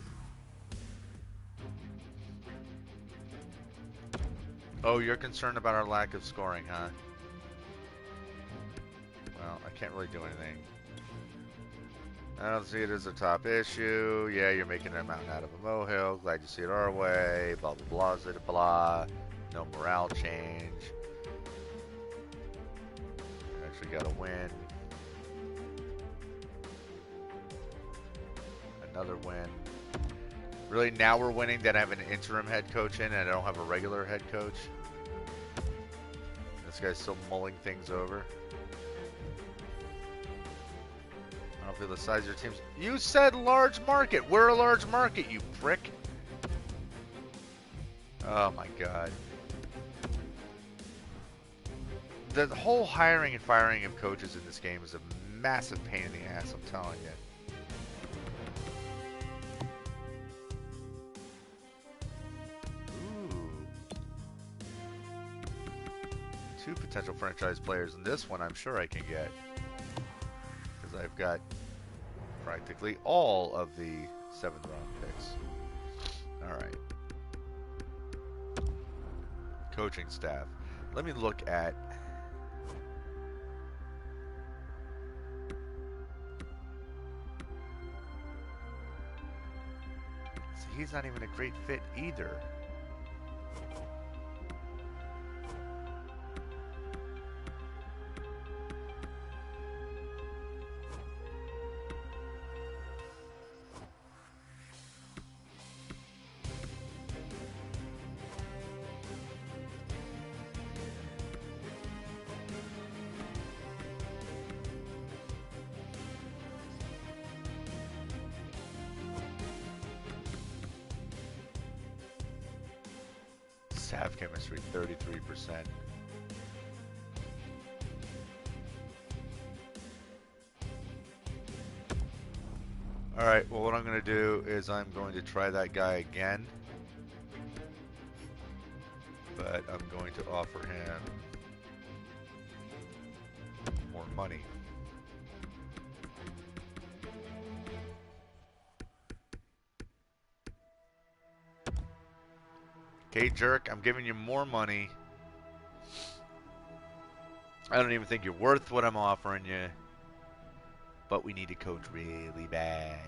Oh, you're concerned about our lack of scoring, huh? Well, I can't really do anything. I don't see it as a top issue. Yeah, you're making a mountain out of a molehill. Glad you see it our way. Blah, blah, blah, blah, blah. No morale change. We actually got a win. Another win. Really, now we're winning that I have an interim head coach in and I don't have a regular head coach. This guy's still mulling things over. I don't feel the size of your teams. You said large market. We're a large market, you prick. Oh my god. The whole hiring and firing of coaches in this game is a massive pain in the ass, I'm telling you. Two potential franchise players, and this one I'm sure I can get. Because I've got practically all of the 7th round picks. Alright. Coaching staff. Let me look at... See, he's not even a great fit either. Staff chemistry, 33%. Alright, well what I'm going to do is I'm going to try that guy again. But I'm going to offer him more money. Okay, jerk, I'm giving you more money. I don't even think you're worth what I'm offering you. But we need a coach really bad.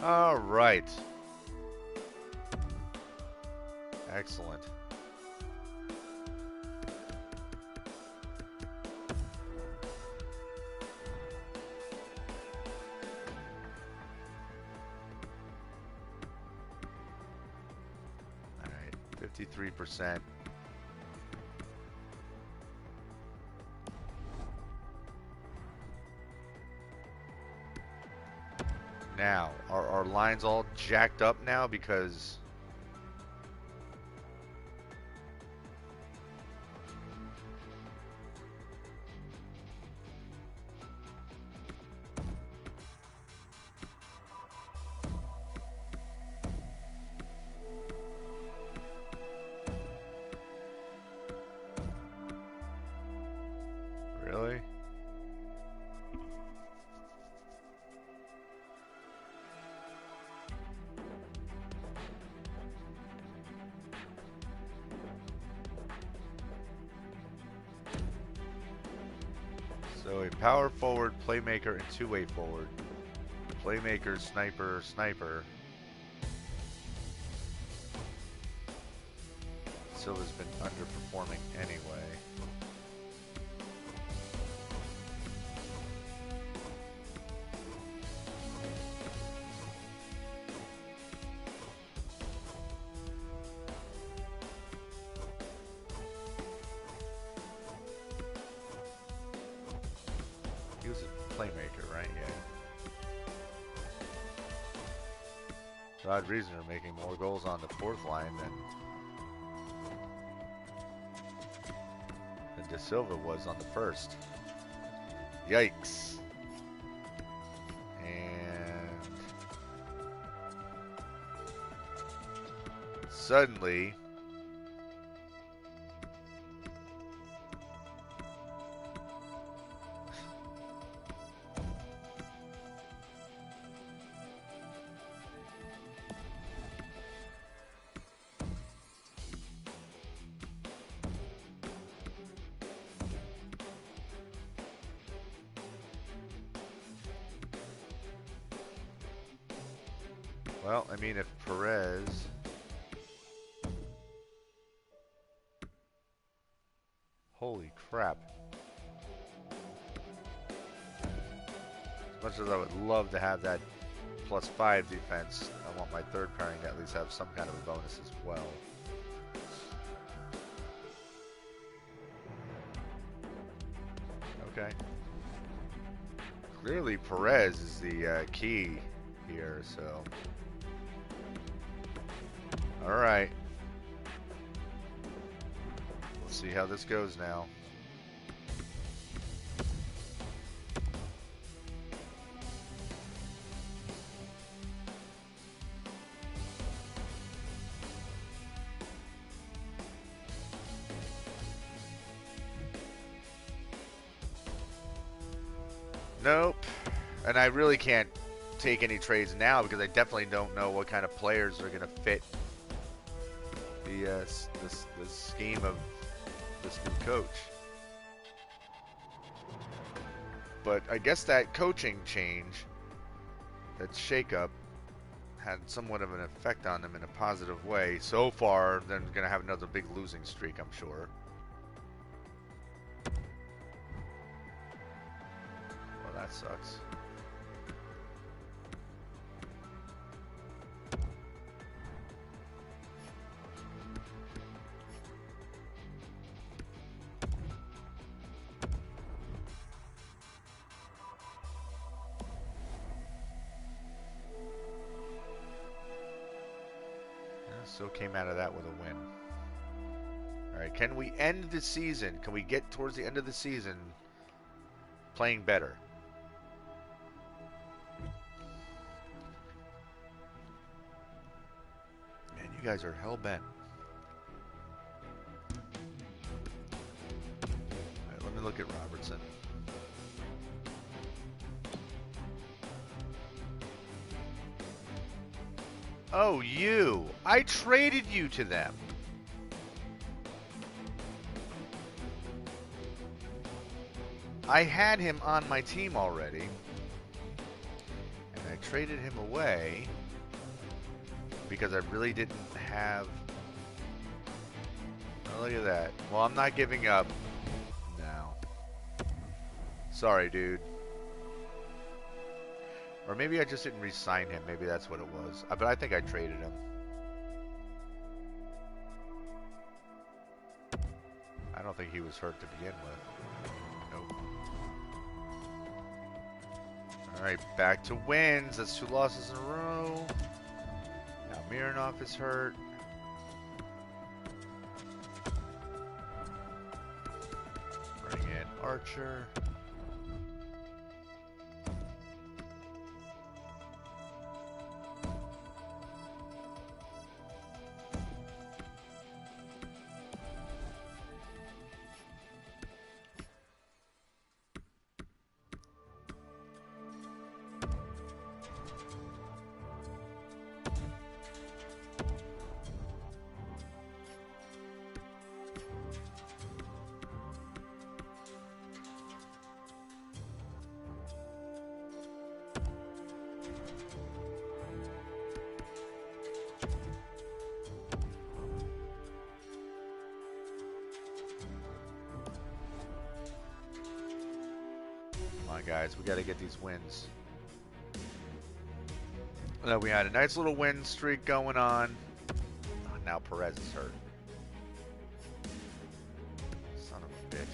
All right. Excellent. All right, 53%. Now, are our lines all jacked up now because... Really? So a power forward, playmaker, and two-way forward. Playmaker, sniper, sniper. Silva's been underperforming anyway. He was a playmaker, right? Yeah. Rod Reasoner making more goals on the fourth line than De Silva was on the first. Yikes. And suddenly well, I mean, if Perez... Holy crap. As much as I would love to have that +5 defense, I want my third pairing to at least have some kind of a bonus as well. Okay. Clearly Perez is the key here, so... Alright. Let's see how this goes now. Nope. And I really can't take any trades now because I definitely don't know what kind of players are going to fit the scheme of this new coach. But I guess that coaching change, that shakeup, had somewhat of an effect on them in a positive way. So far, they're going to have another big losing streak, I'm sure. Well, that sucks. Still came out of that with a win. All right, can we end the season? Can we get towards the end of the season playing better? Man, you guys are hell-bent. All right, let me look at Robertson. Oh, you. I traded you to them. I had him on my team already. And I traded him away because I really didn't have... Oh, look at that. Well, I'm not giving up now. Sorry, dude. Or maybe I just didn't re-sign him. Maybe that's what it was. But I think I traded him. I don't think he was hurt to begin with. Nope. Alright, back to wins. That's 2 losses in a row. Now Mironov is hurt. Bring in Archer. Guys, we got to get these wins. We had a nice little win streak going on. Oh, now Perez is hurt. Son of a bitch.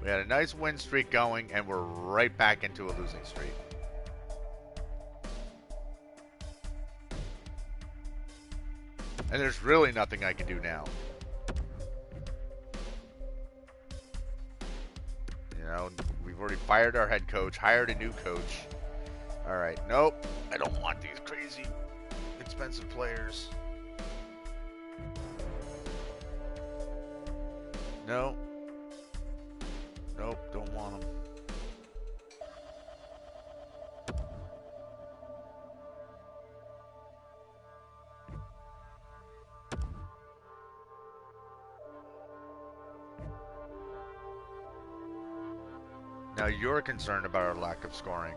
We had a nice win streak going, and we're right back into a losing streak. And there's really nothing I can do now. You know, we've already fired our head coach, hired a new coach. All right, nope. I don't want these crazy, expensive players. No. Nope, don't want them. Now you're concerned about our lack of scoring.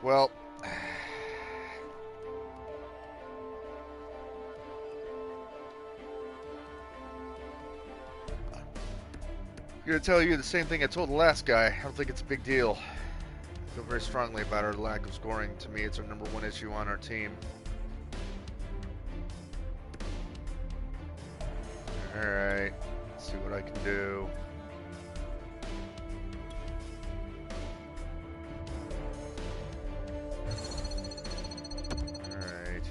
Well, I'm going to tell you the same thing I told the last guy. I don't think it's a big deal. I feel very strongly about our lack of scoring. To me, it's our #1 issue on our team. Alright, let's see what I can do. Alright.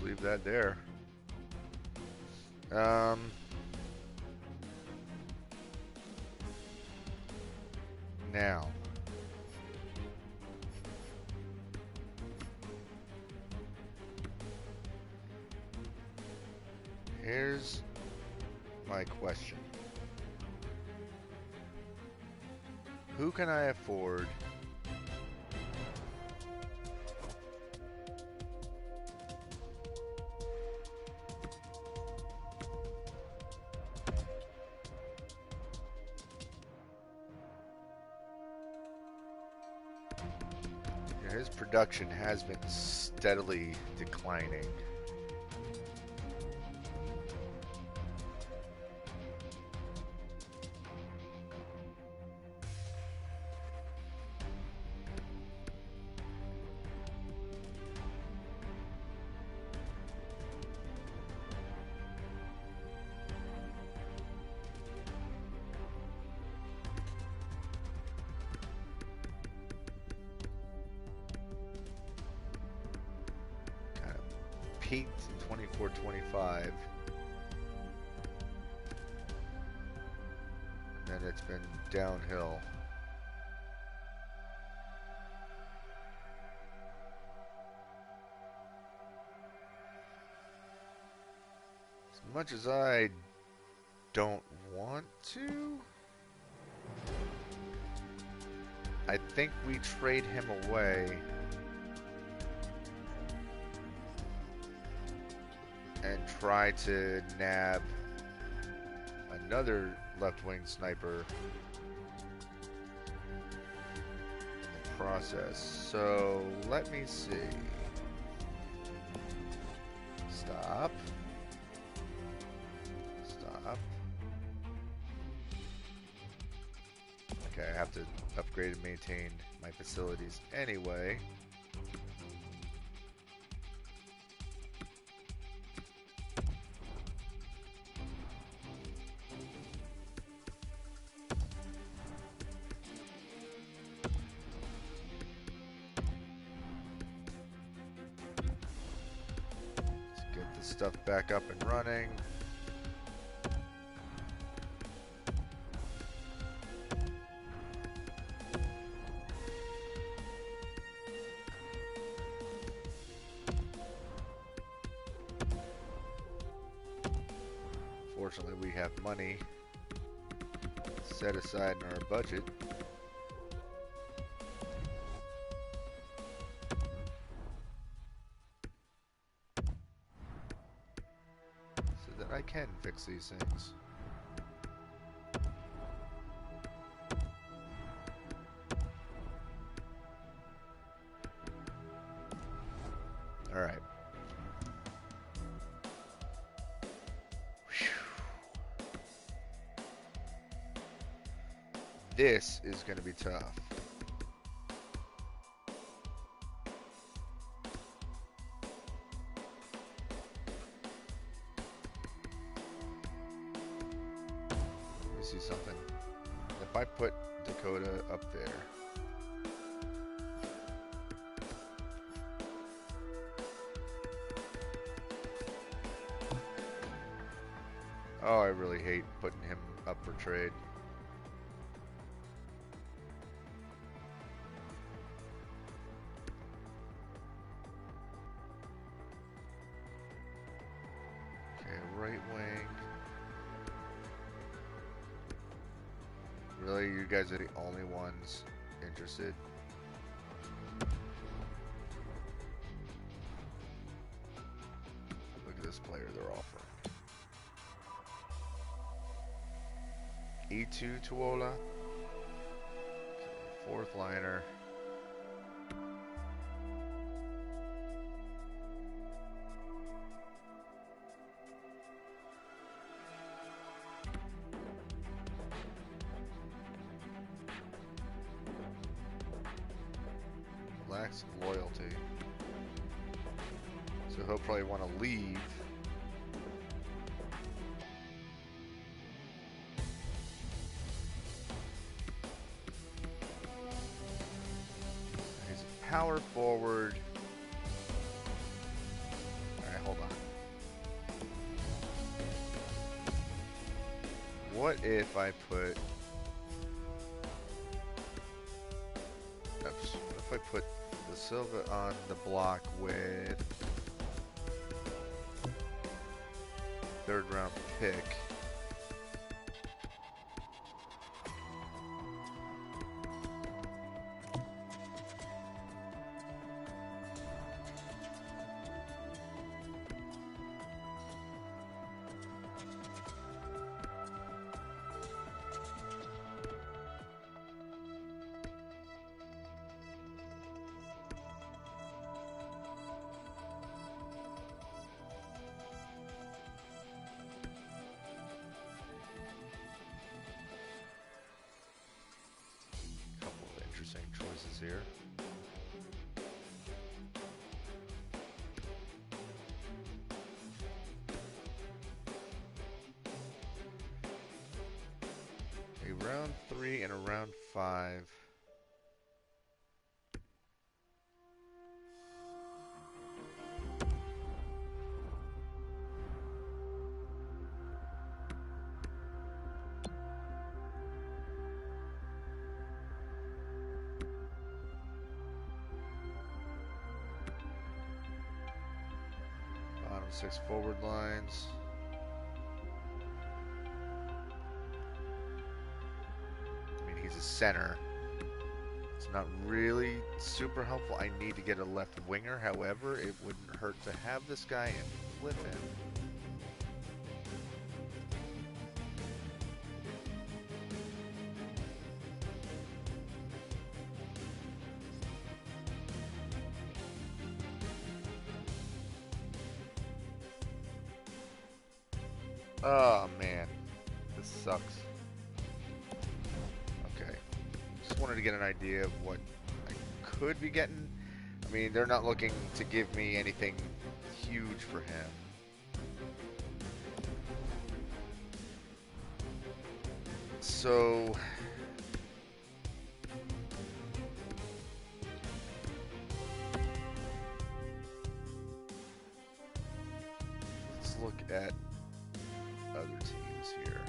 Leave that there. Now, here's my question. Who can I afford His production has been steadily declining. Peaked in 24-25, and then it's been downhill. As much as I don't want to, I think we trade him away and try to nab another left-wing sniper in the process. So let me see. Stop. Stop. Okay, I have to upgrade and maintain my facilities anyway. Stuff back up and running. Fortunately, we have money set aside in our budget. I can fix these things. All right. Whew. This is going to be tough. See something. If I put Dakota up there, oh, I really hate putting him up for trade. Okay, right wing. Really, you guys are the only ones interested? Look at this player they're offering. E2 Tuola. Fourth liner. Lacks loyalty. So he'll probably want to leave. He's a power forward. Alright, hold on. What if I put... Oops. What if I put the Silva on the block with third round pick? this here. A round 3 and a round 5. Bottom 6 forward lines. I mean, he's a center. It's not really super helpful. I need to get a left winger. However, it wouldn't hurt to have this guy and flip him. Oh man, this sucks. Okay, just wanted to get an idea of what I could be getting. I mean, they're not looking to give me anything huge for him. So let's look at other teams here,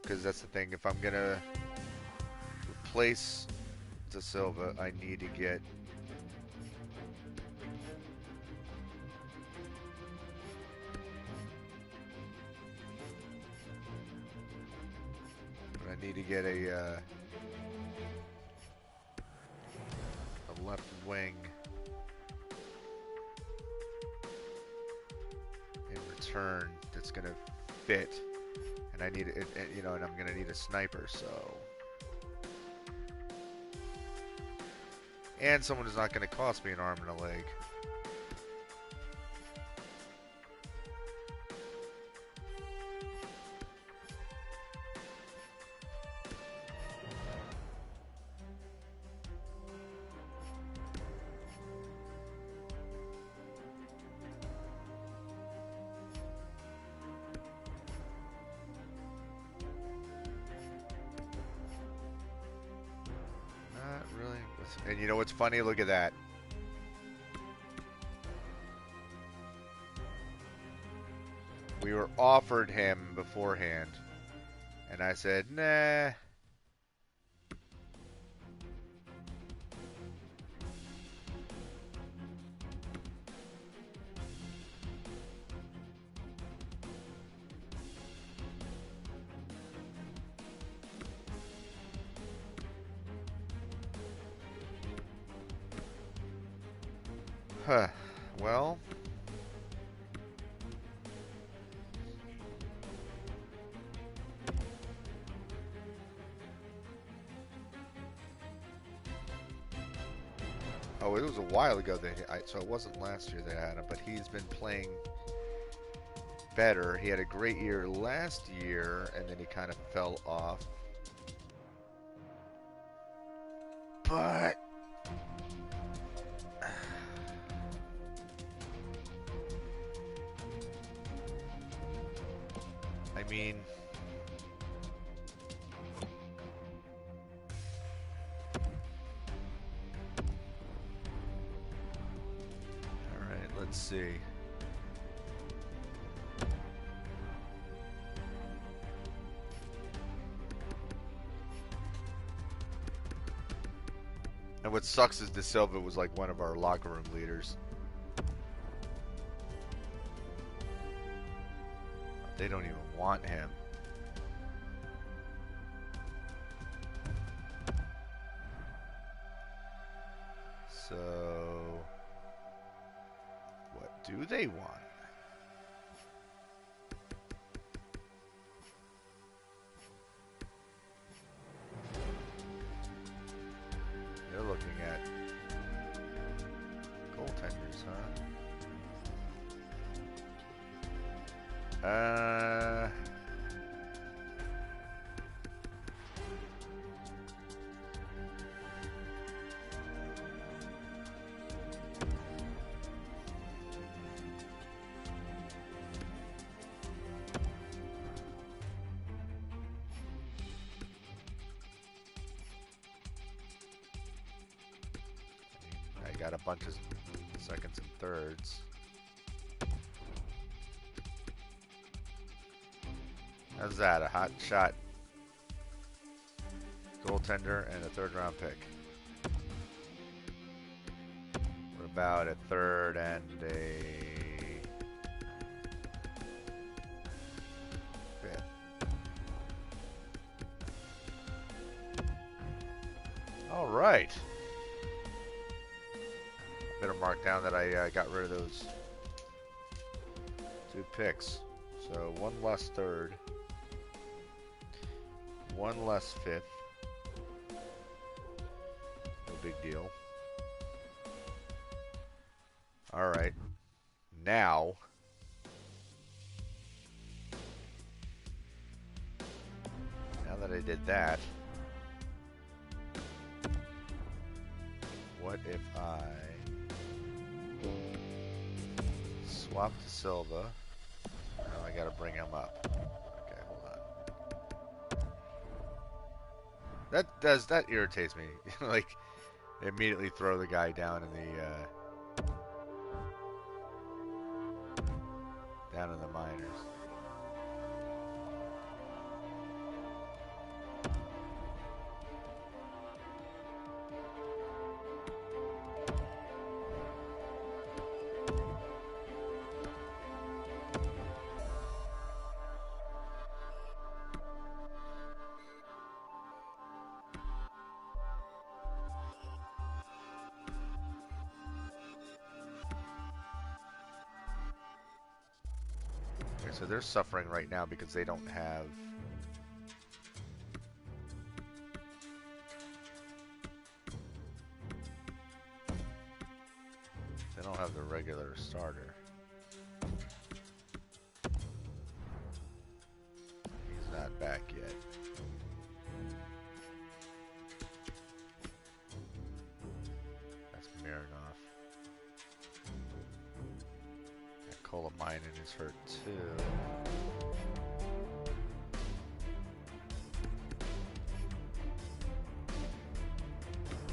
because that's the thing. If I'm gonna replace Da Silva, I need to get a left wing in return that's gonna fit, and I need it, you know, and I'm gonna need a sniper, so. And someone who's not gonna cost me an arm and a leg. And you know what's funny? Look at that. We were offered him beforehand, and I said, nah. Huh. Well. Oh, it was a while ago so it wasn't last year they had him, but he's been playing better. He had a great year last year, and then he kind of fell off. But I mean, all right, let's see. And what sucks is De Silva was like one of our locker room leaders. They don't even want him. So, what do they want? They're looking at goaltenders, huh? got a bunch of seconds and thirds. How's that? A hot shot goaltender and a third-round pick. What about a third and a fifth? All right. Better mark down that I got rid of those 2 picks. So 1 less third, 1 less fifth. No big deal. All right. Now that I did that, what if I swap to Silva? Now I gotta bring him up. Okay, hold on. That irritates me. Like, immediately throw the guy down in the minors. So they're suffering right now because they don't have the regular starter. He's not back yet. That's Mironov. Kolamainen is hurt too.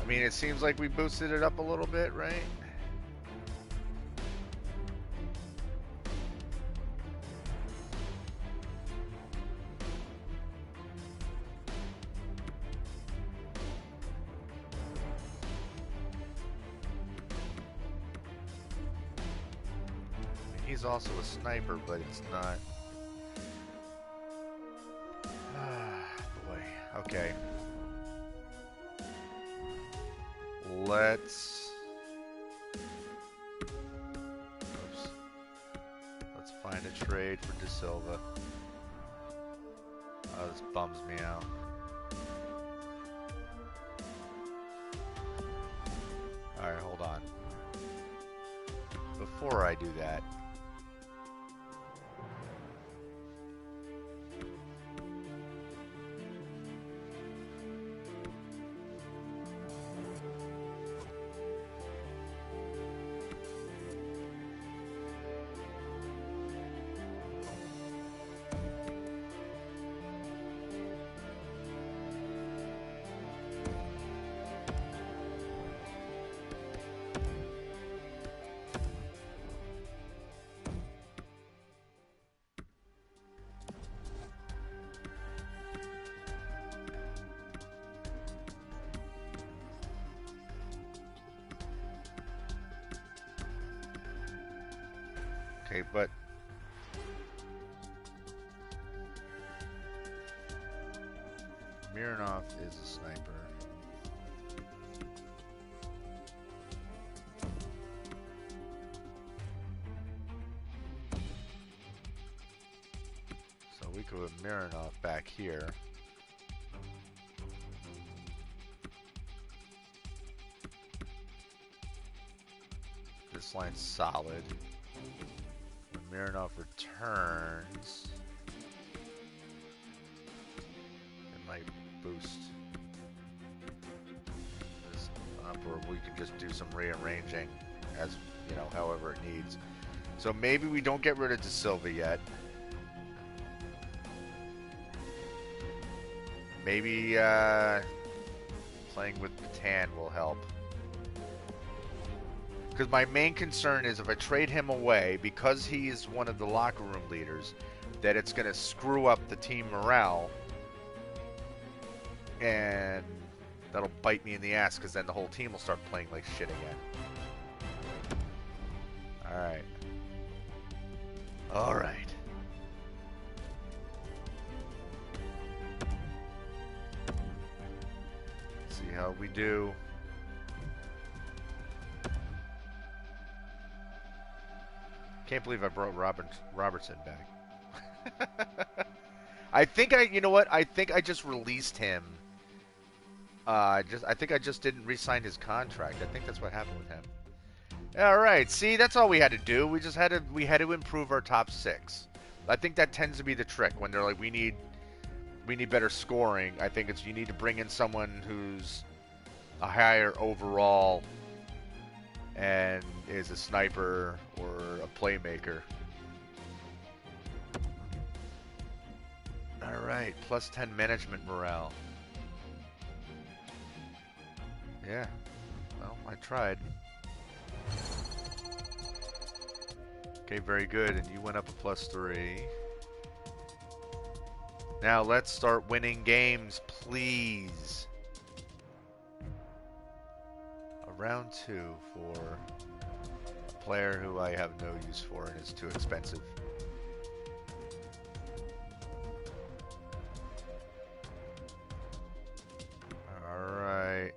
I mean, it seems like we boosted it up a little bit, right? He's also a sniper, but it's not. Boy. Okay. Let's find a trade for De Silva. Oh, this bums me out. Alright, hold on. Before I do that, okay, but Mironov is a sniper. So we could put Mironov back here. This line's solid. When Mironov returns, it might boost this up, or we can just do some rearranging as, you know, however it needs. So maybe we don't get rid of De Silva yet. Maybe playing with Patan will help. Because my main concern is if I trade him away, because he's one of the locker room leaders, that it's going to screw up the team morale. And that'll bite me in the ass, because then the whole team will start playing like shit again. Alright. Alright. See how we do. Can't believe I brought Robertson back. I think you know what? I think I just released him. I think I just didn't re-sign his contract. I think that's what happened with him. All right. See, that's all we had to do. We had to improve our top 6. I think that tends to be the trick when they're like, we need better scoring. I think it's you need to bring in someone who's a higher overall and is a sniper or a playmaker. All right, plus 10 management morale. Yeah, well, I tried. Okay, very good, and you went up a plus 3. Now let's start winning games, please. Round 2 for a player who I have no use for and is too expensive. Alright.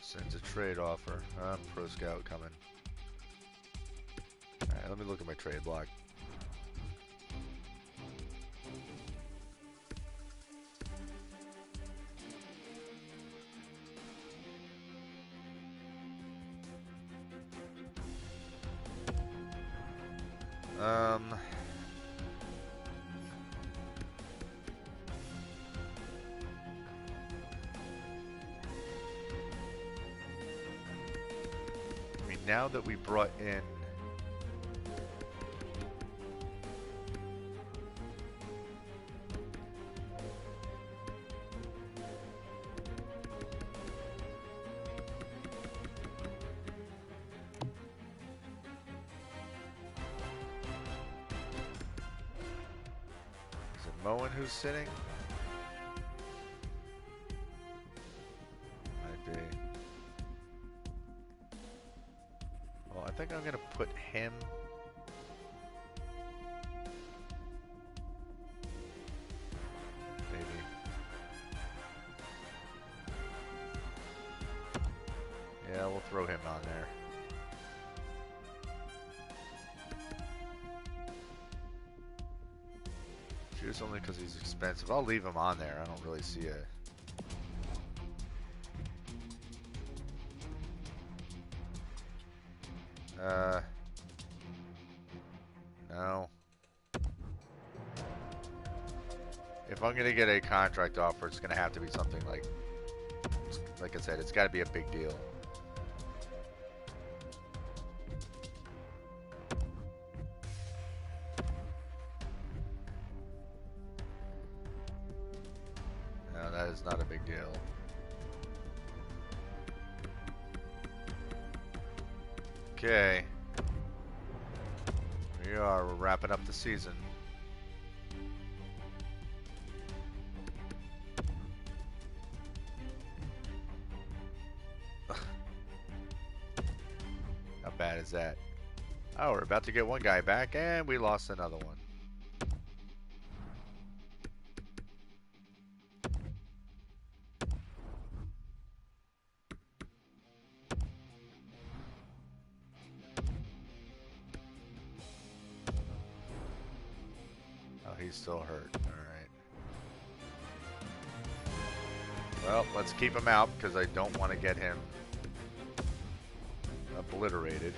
Sends a trade offer. Pro Scout coming. Alright, let me look at my trade block. I mean, now that we brought in Moen who's sitting? Might be. Well, I think I'm gonna put him. Maybe. Yeah, we'll throw him on there. Choose only because he's expensive. I'll leave him on there. I don't really see a... No. If I'm gonna get a contract offer, it's gonna have to be something like I said, it's gotta be a big deal. No, that is not a big deal. Okay. Here we are, we're wrapping up the season. How bad is that? Oh, we're about to get one guy back, and we lost another one. Oh, he's still hurt. Alright. Well, let's keep him out, because I don't want to get him obliterated.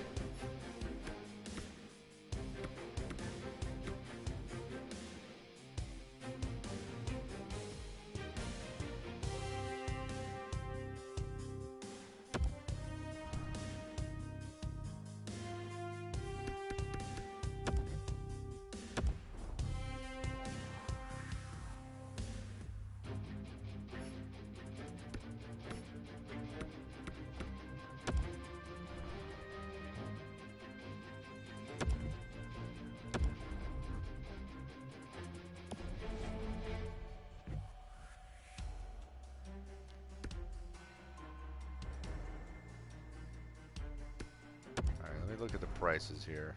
look at the prices here.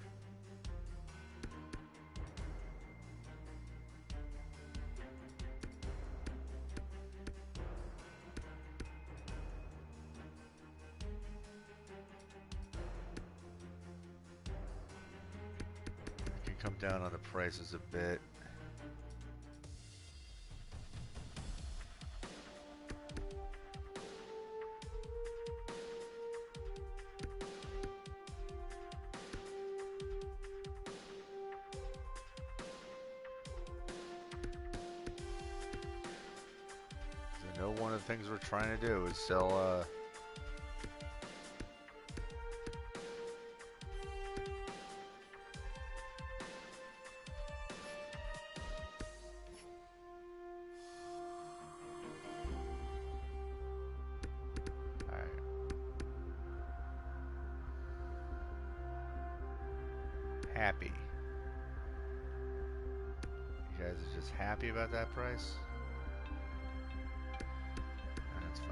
I can come down on the prices a bit. One of the things we're trying to do is sell alright. Happy. You guys are just happy about that price? That's fine.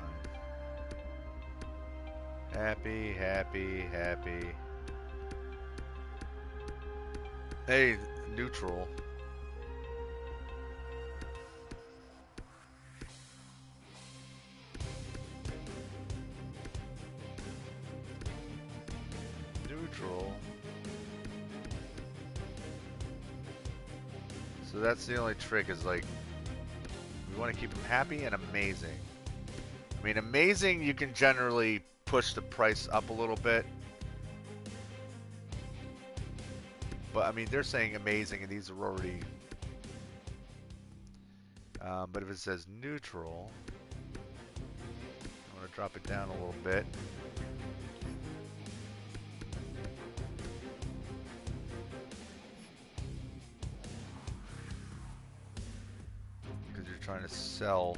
Happy, happy, happy. Hey, neutral. Neutral. So that's the only trick is like, we want to keep them happy and amazing. I mean, amazing, you can generally push the price up a little bit. But, I mean, they're saying amazing, and these are already... but if it says neutral, I'm going to drop it down a little bit. Because you're trying to sell...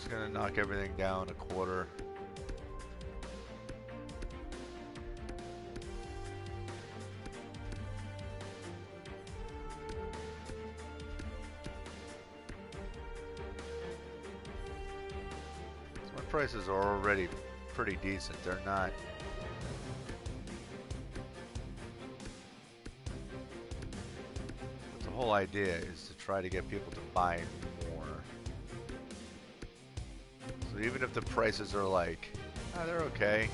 Gonna knock everything down a quarter. So my prices are already pretty decent. They're not. But the whole idea is to try to get people to buy more. So even if the prices are like, oh, they're okay.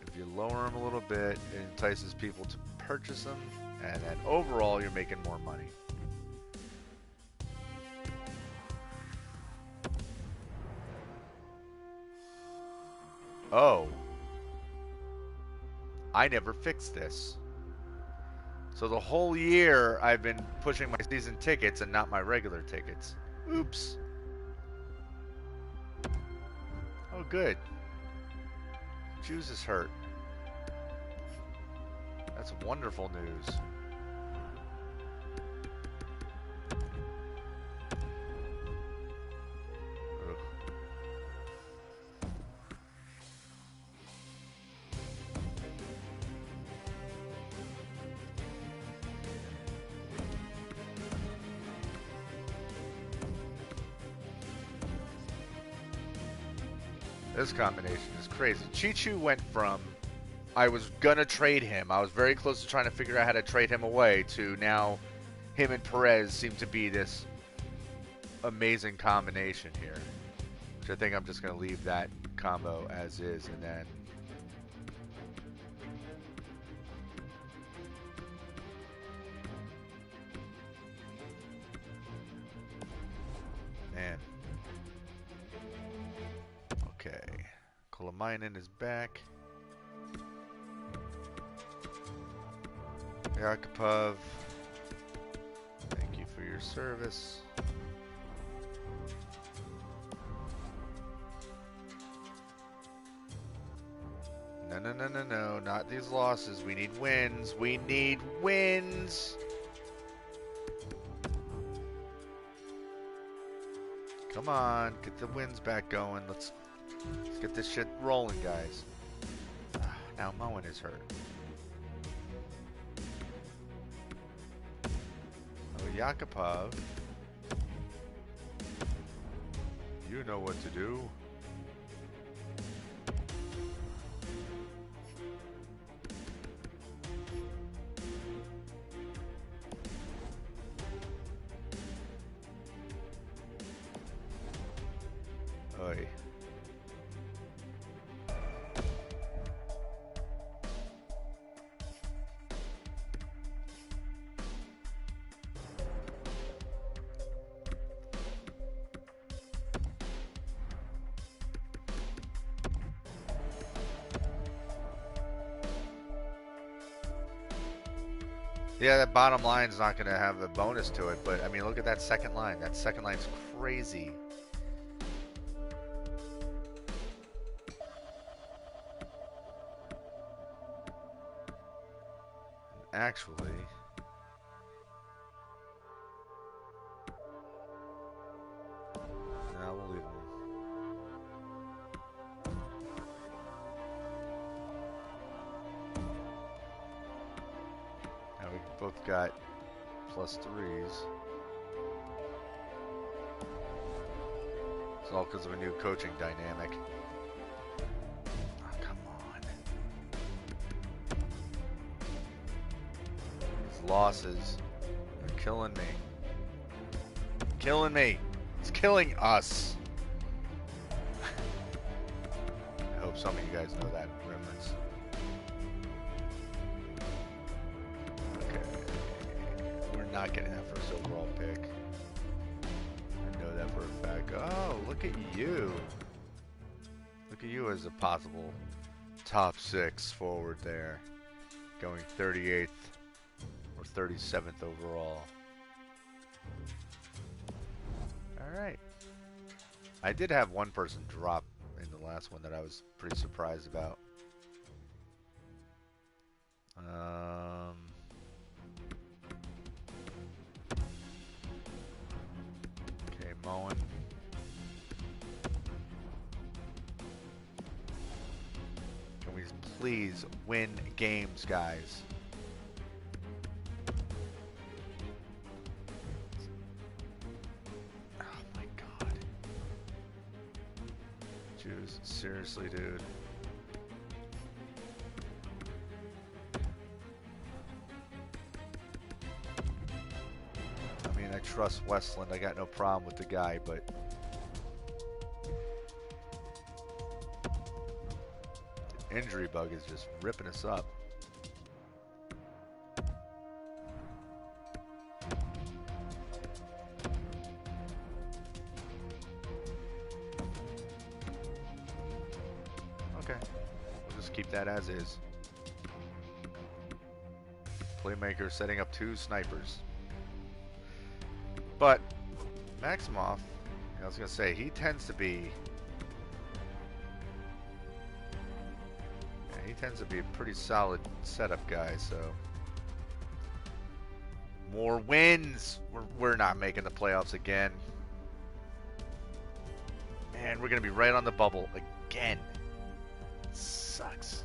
If you lower them a little bit, it entices people to purchase them, and then overall you're making more money. Oh. I never fixed this. So the whole year I've been pushing my season tickets and not my regular tickets. Oops. Oh, good. Juice is hurt. That's wonderful news. Ugh. This combination is crazy. Chichu went from, I was gonna trade him, I was very close to trying to figure out how to trade him away, to now him and Perez seem to be this amazing combination here. Which I think I'm just gonna leave that combo as is, and then man. Okay. Kolamainen is back. Yakupov, thank you for your service. No, no, no, no, no, not these losses. We need wins. We need wins. Come on, get the winds back going. Let's get this shit rolling, guys. Now Moen is hurt. Oh, Yakupov. You know what to do. Oy. Yeah, that bottom line's not going to have a bonus to it, but I mean, look at that second line. That second line's crazy. Actually, no, we'll leave them. Now we both got +3s. It's all because of a new coaching dynamic. Oh, come on. These losses are killing me. Killing me. It's killing us. I hope some of you guys know that reference. Okay. We're not getting that first overall pick. I know that for a fact. Oh, look at you. Look at you as a possible top 6 forward there. Going 38th or 37th overall. Alright. I did have one person drop in the last one that I was pretty surprised about. Okay, Moen. Can we please win games, guys? Seriously, dude. I mean, I trust Westland. I got no problem with the guy, but the injury bug is just ripping us up. Okay, we'll just keep that as is. Playmaker setting up 2 snipers. But Maximoff, I was going to say, he tends to be... Yeah, he tends to be a pretty solid setup guy, so... More wins! We're not making the playoffs again. Man, we're going to be right on the bubble again. Sucks.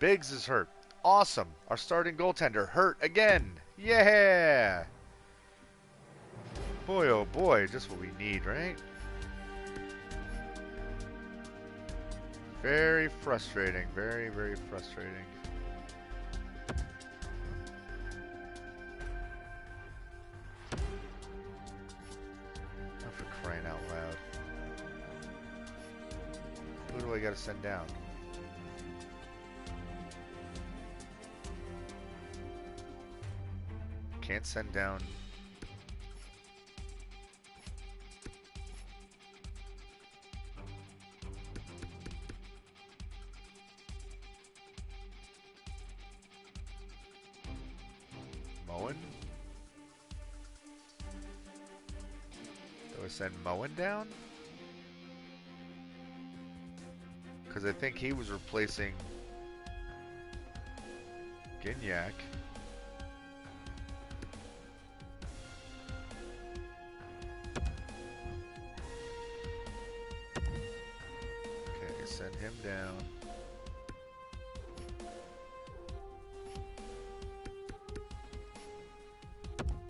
Biggs is hurt. Awesome. Our starting goaltender hurt again. Yeah. Boy, oh boy, just what we need, right? Very frustrating. Very, very frustrating. Crying out loud. Who do I gotta send down? Can't send down. Moen? Do I send Moen down? Because because I think he was replacing Gignac. Okay, send him down.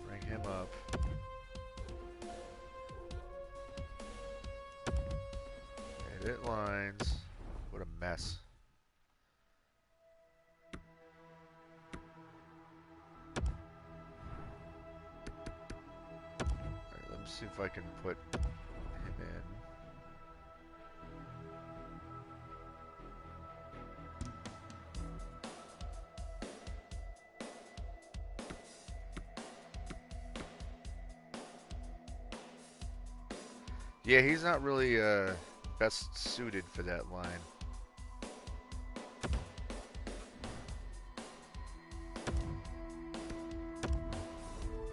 Bring him up. Edit lines. What a mess. Alright, let me see if I can put him in. Yeah, he's not really best suited for that line.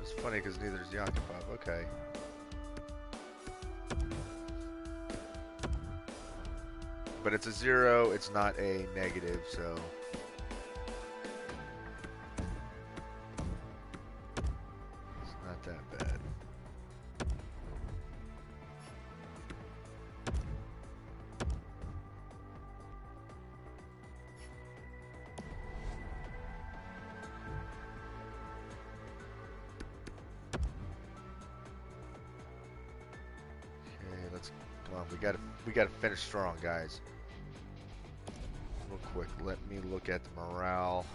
It's funny because neither is Yakupov. Okay. But it's a 0, it's not a negative, so... it's not that bad. Okay, let's... come on, we gotta finish strong, guys. Real quick, let me look at the morale.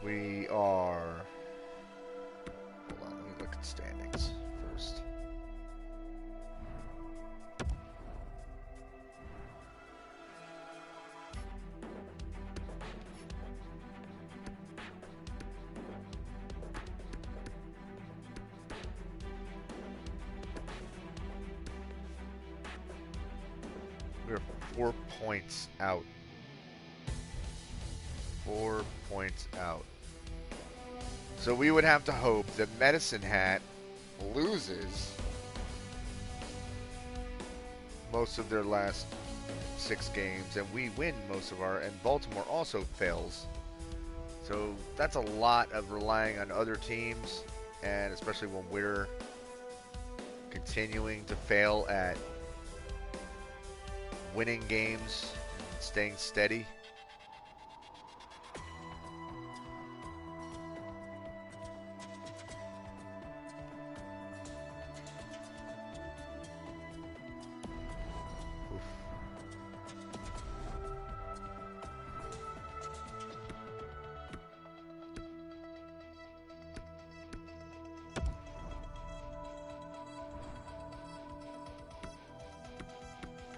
We are... hold on, let me look at standings first. We're 4 points out. 4 points out. So we would have to hope that Medicine Hat loses most of their last 6 games, and we win most of our, and Baltimore also fails. So that's a lot of relying on other teams, and especially when we're continuing to fail at winning games and staying steady.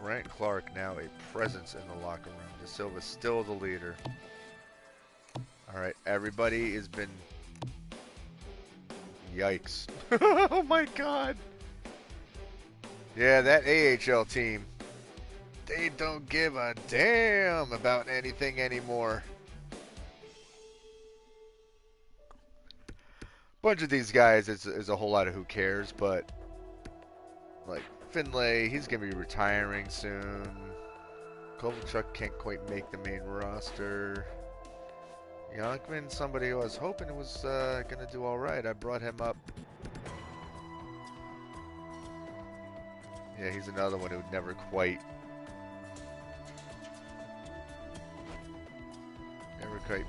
Brent Clark now a presence in the locker room. De Silva still the leader. All right, everybody has been... yikes. Oh my God. Yeah, that AHL team, they don't give a damn about anything anymore. Bunch of these guys is a whole lot of who cares, but like Finlay, he's going to be retiring soon. Kovalchuk can't quite make the main roster. Yonkman, somebody I was hoping was going to do all right. I brought him up. Yeah, he's another one who never quite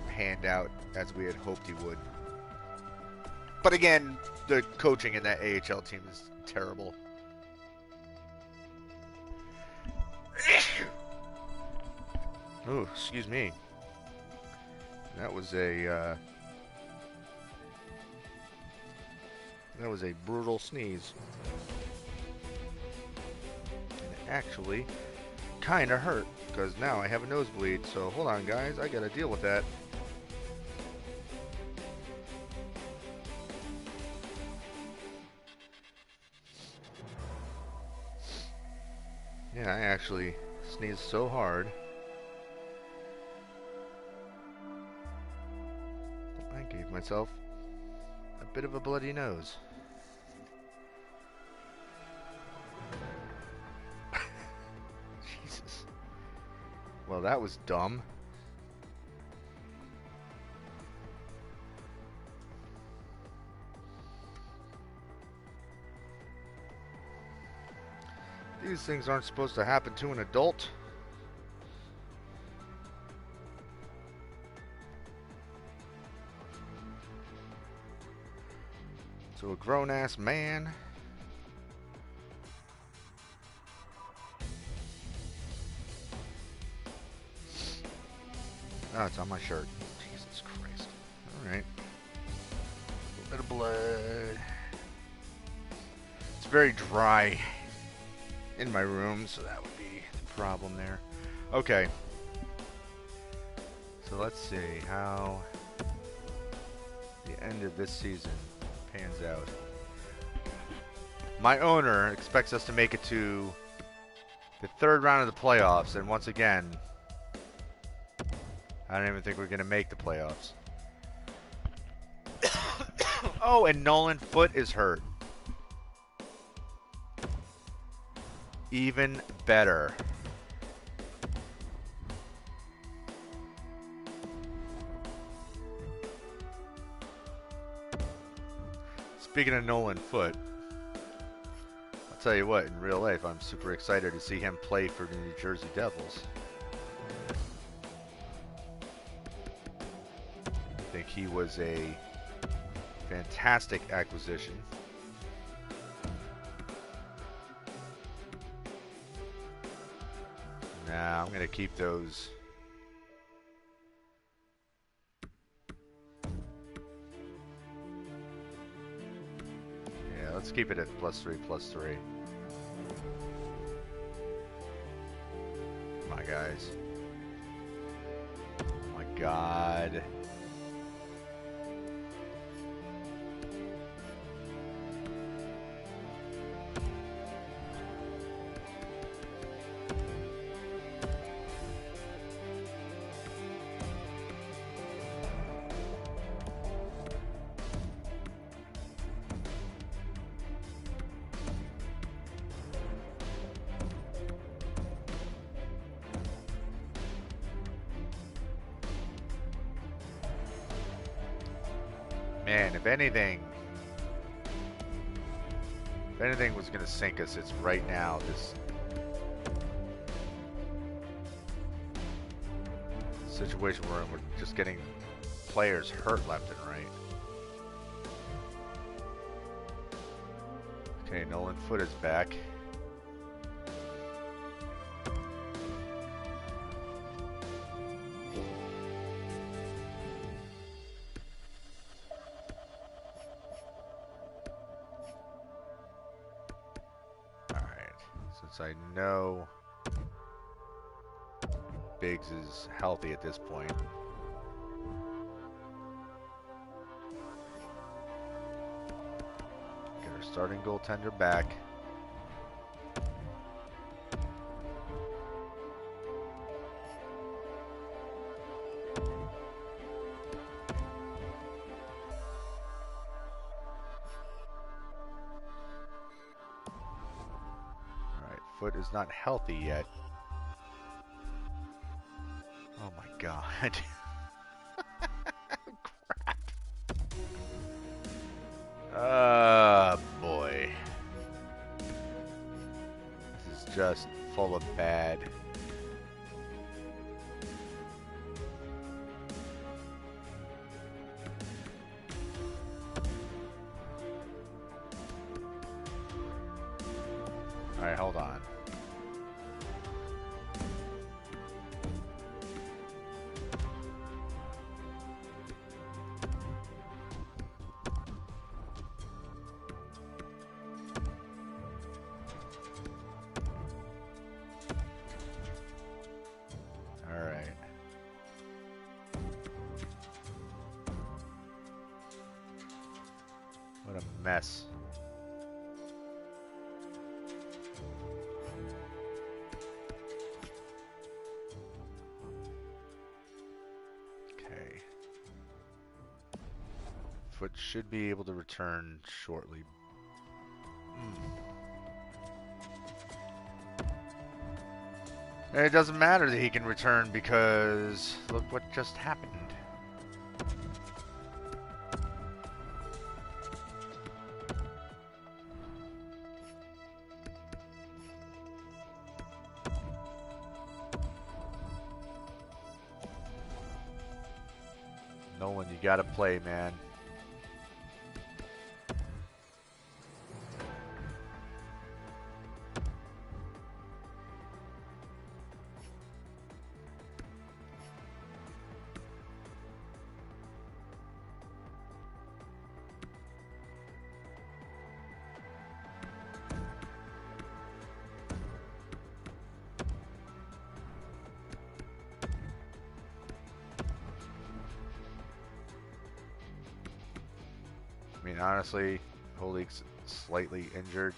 panned out as we had hoped he would. But again, the coaching in that AHL team is terrible. Oh, excuse me. That was a brutal sneeze. And it actually kind of hurt because now I have a nosebleed. So hold on, guys. I got to deal with that. Yeah, I actually sneezed so hard that I gave myself a bit of a bloody nose. Well, that was dumb. These things aren't supposed to happen to an adult. To a grown-ass man. Oh, it's on my shirt. Jesus Christ. Alright. A little bit of blood. It's very dry in my room, so that would be the problem there. Okay. So let's see how the end of this season pans out. My owner expects us to make it to the third round of the playoffs, and once again, I don't even think we're going to make the playoffs. Oh, and Nolan Foote is hurt. Even better. Speaking of Nolan Foote, I'll tell you what, in real life, I'm super excited to see him play for the New Jersey Devils. I think he was a fantastic acquisition. Nah, I'm going to keep those. Yeah, let's keep it at +3/+3. My guys. Oh my God. Man, if anything was going to sink us, it's right now. This situation we're in, we're just getting players hurt left and right. Okay, Nolan Foote is back. Since I know Biggs is healthy at this point. Get our starting goaltender back. Foote is not healthy yet. Oh my God. Crap. Boy. This is just full of bad. Alright, hold on. What a mess. Okay. Foote should be able to return shortly. And it doesn't matter that he can return because look what just happened. Nolan, you gotta play, man. I mean, honestly, Holig's slightly injured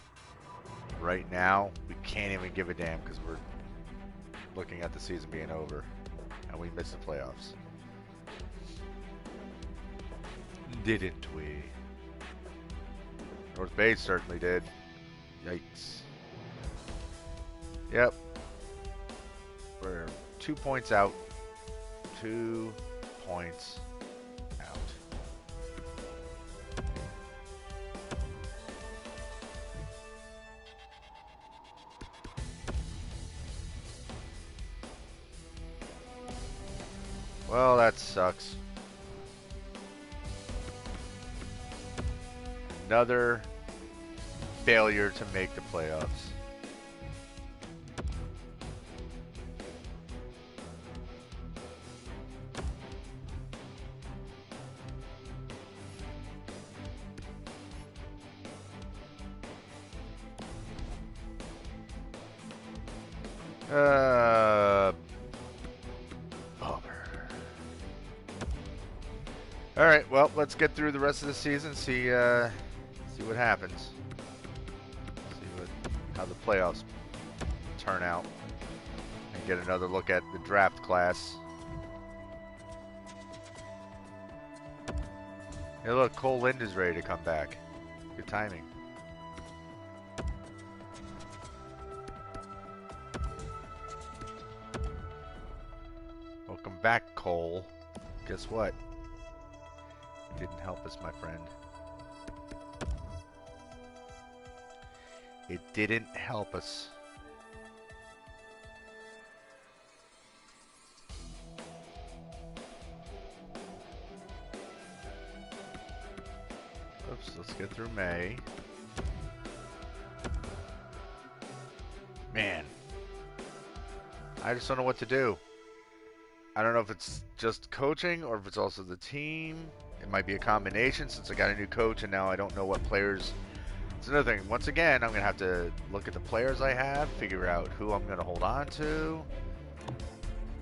right now. We can't even give a damn because we're looking at the season being over and we missed the playoffs. Didn't we? North Bay certainly did. Yikes. Yep. We're 2 points out. 2 points out. Well, that sucks. Another failure to make the playoffs. Bummer. All right, well, let's get through the rest of the season. See what happens. How the playoffs turn out, and get another look at the draft class. Hey, look, Cole Lind is ready to come back. Good timing. Welcome back, Cole. Guess what? Didn't help us, my friend. It didn't help us. Oops, let's get through May. Man, I just don't know what to do. I don't know if it's just coaching or if it's also the team. It might be a combination since I got a new coach and now I don't know what players. It's another thing. Once again, I'm going to have to look at the players I have, figure out who I'm going to hold on to,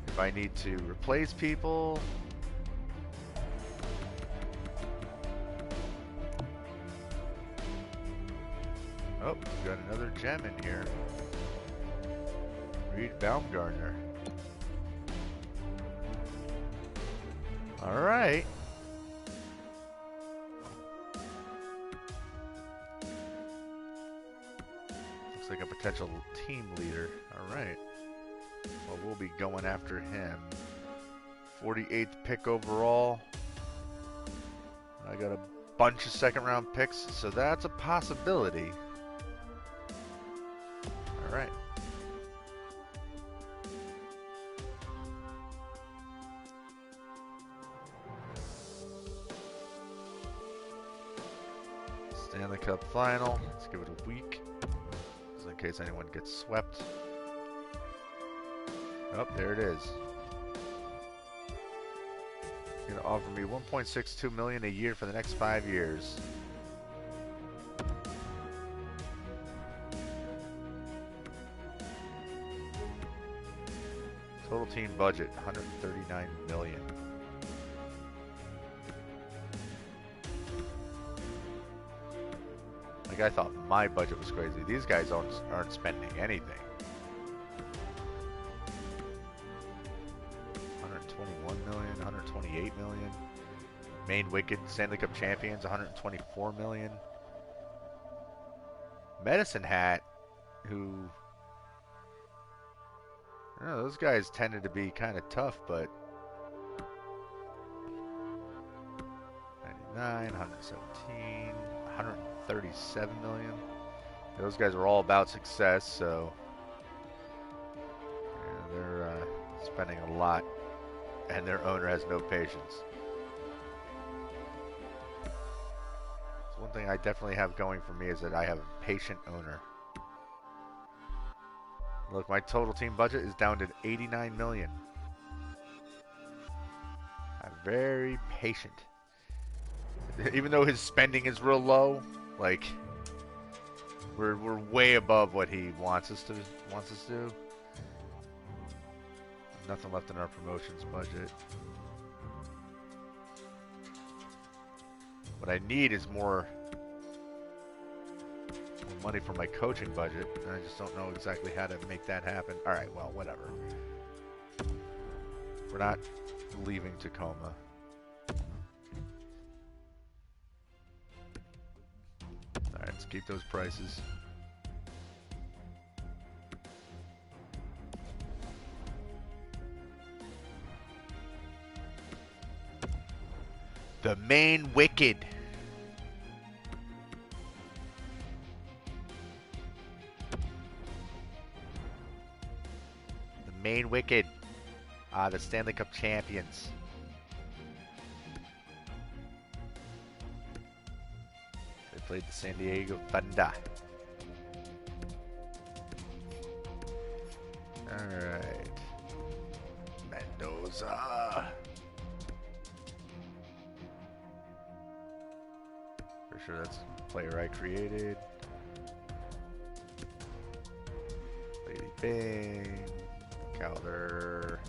if I need to replace people. Oh, we got another gem in here. Reed Baumgartner. All right. Looks like a potential team leader. All right. Well, we'll be going after him. 48th pick overall. I got a bunch of second-round picks, so that's a possibility. All right. Stanley Cup final. Let's give it a week, just in case anyone gets swept. Oh, there it is. You're gonna offer me $1.62 million a year for the next 5 years. Total team budget $139 million. Like, I thought my budget was crazy. These guys aren't spending anything. 121 million, 128 million. Maine Wicked Stanley Cup champions, 124 million. Medicine Hat, who know, those guys tended to be kind of tough, but 99, 117, 137 million. Those guys are all about success, so yeah, they're spending a lot, and their owner has no patience. So one thing I definitely have going for me is that I have a patient owner. Look, my total team budget is down to 89 million. I'm very patient. Even though his spending is real low, like we're way above what he wants us to do. Nothing left in our promotions budget. What I need is more money for my coaching budget, and I just don't know exactly how to make that happen. Alright, well, whatever. We're not leaving Tacoma. Alright, let's keep those prices. The Main Wicked. Main Wicked, the Stanley Cup champions. They played the San Diego Thunder. Alright. Mendoza. For sure that's a player I created. Lady Bing. Calder.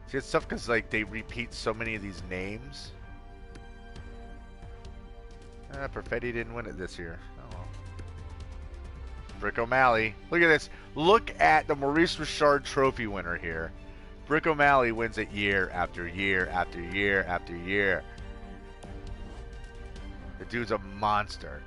See, it's tough because like they repeat so many of these names. Perfetti didn't win it this year. Oh well. Brick O'Malley. Look at this. Look at the Maurice Richard Trophy winner here. Brick O'Malley wins it year after year after year after year. The dude's a monster.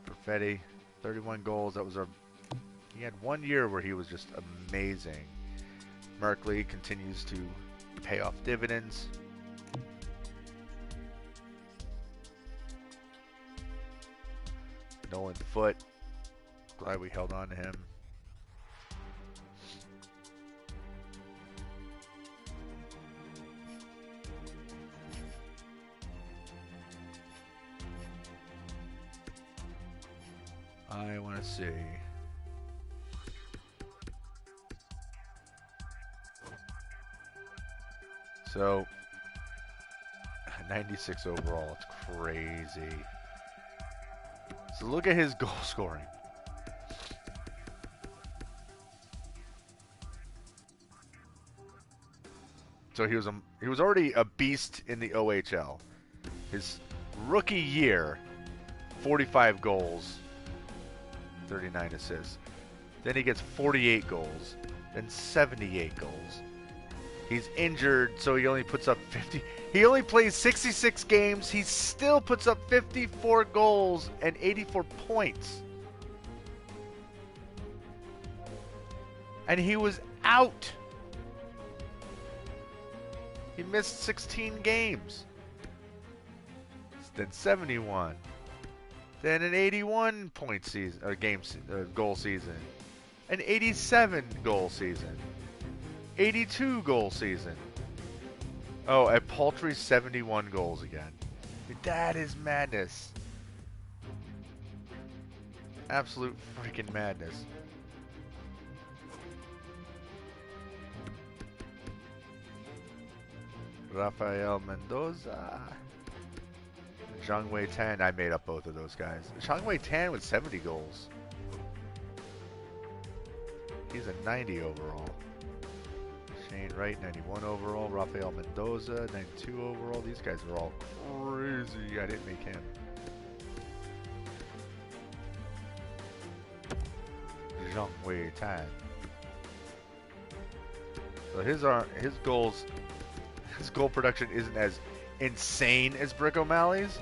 Perfetti, 31 goals. That was he had 1 year where he was just amazing. Merkley continues to pay off dividends. Nolan Foote. Glad we held on to him. I want to see. So, 96 overall. It's crazy. So look at his goal scoring. So he was already a beast in the OHL. His rookie year, 45 goals, 39 assists. Then he gets 48 goals, then 78 goals. He's injured, so he only puts up 50. He only plays 66 games. He still puts up 54 goals and 84 points. And he was out. He missed 16 games. Then 71. Then an 81 point season, goal season. An 87 goal season. 82 goal season. Oh, a paltry 71 goals again. That is madness. Absolute freaking madness. Rafael Mendoza. Zhang Wei Tan. I made up both of those guys. Zhang Wei Tan with 70 goals. He's a 90 overall. Shane Wright, 91 overall. Rafael Mendoza, 92 overall. These guys are all crazy. I didn't make him. Zhongwei Tan. So his goal production isn't as insane as Brick O'Malley's.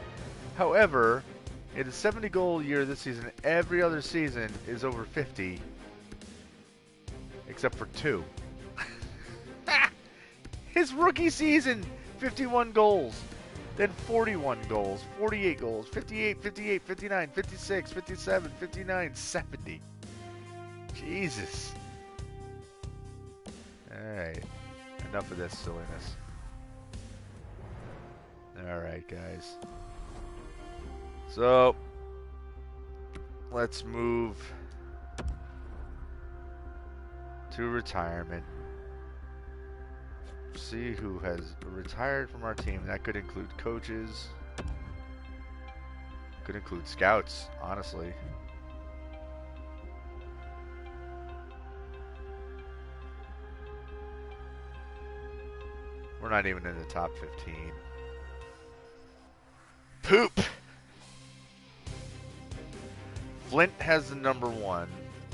However, in a 70 goal year this season, every other season is over 50, except for 2. His rookie season, 51 goals. Then 41 goals, 48 goals, 58, 58, 59, 56, 57, 59, 70. Jesus. Alright. Enough of this silliness. Alright, guys. So, let's move to retirement. See who has retired from our team. That could include coaches. Could include scouts, honestly. We're not even in the top 15. Poop! Flint has the number 1.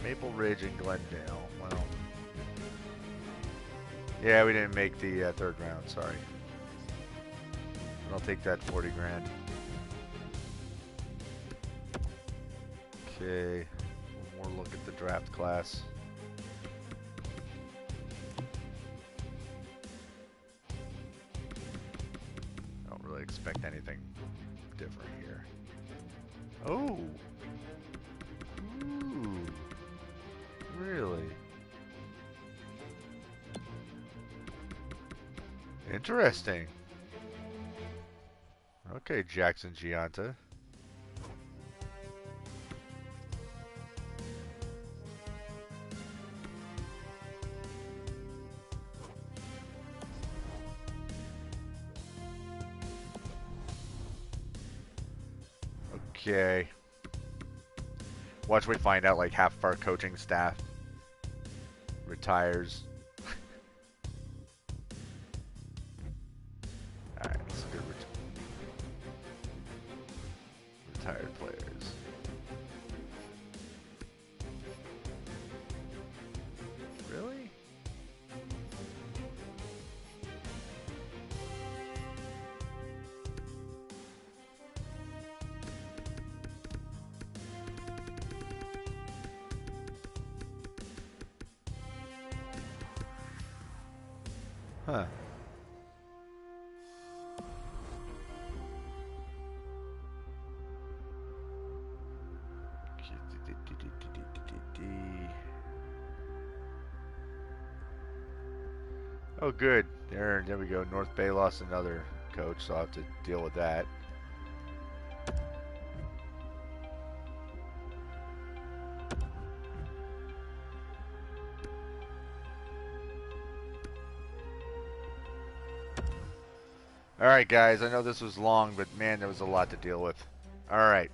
Maple Ridge and Glendale. Well, yeah, we didn't make the 3rd round. Sorry. I'll take that 40 grand. Okay. One more look at the draft class. Don't really expect anything different here. Oh! Ooh. Really? Interesting. Okay, Jackson Gianta. Okay. Watch we find out like half of our coaching staff retires. Alright, let's go retired players. Really? Huh. Oh, good. There we go. North Bay lost another coach, so I'll have to deal with that. Alright, guys. I know this was long, but man, there was a lot to deal with. Alright.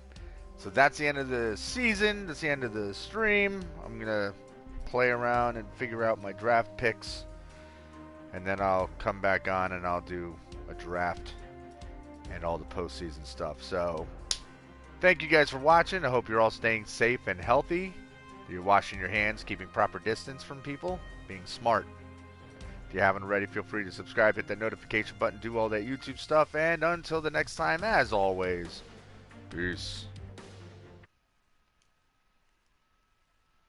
So that's the end of the season. That's the end of the stream. I'm going to play around and figure out my draft picks. And then I'll come back on and I'll do a draft and all the postseason stuff. So, thank you guys for watching. I hope you're all staying safe and healthy. You're washing your hands, keeping proper distance from people, being smart. If you haven't already, feel free to subscribe, hit that notification button, do all that YouTube stuff. And until the next time, as always, peace.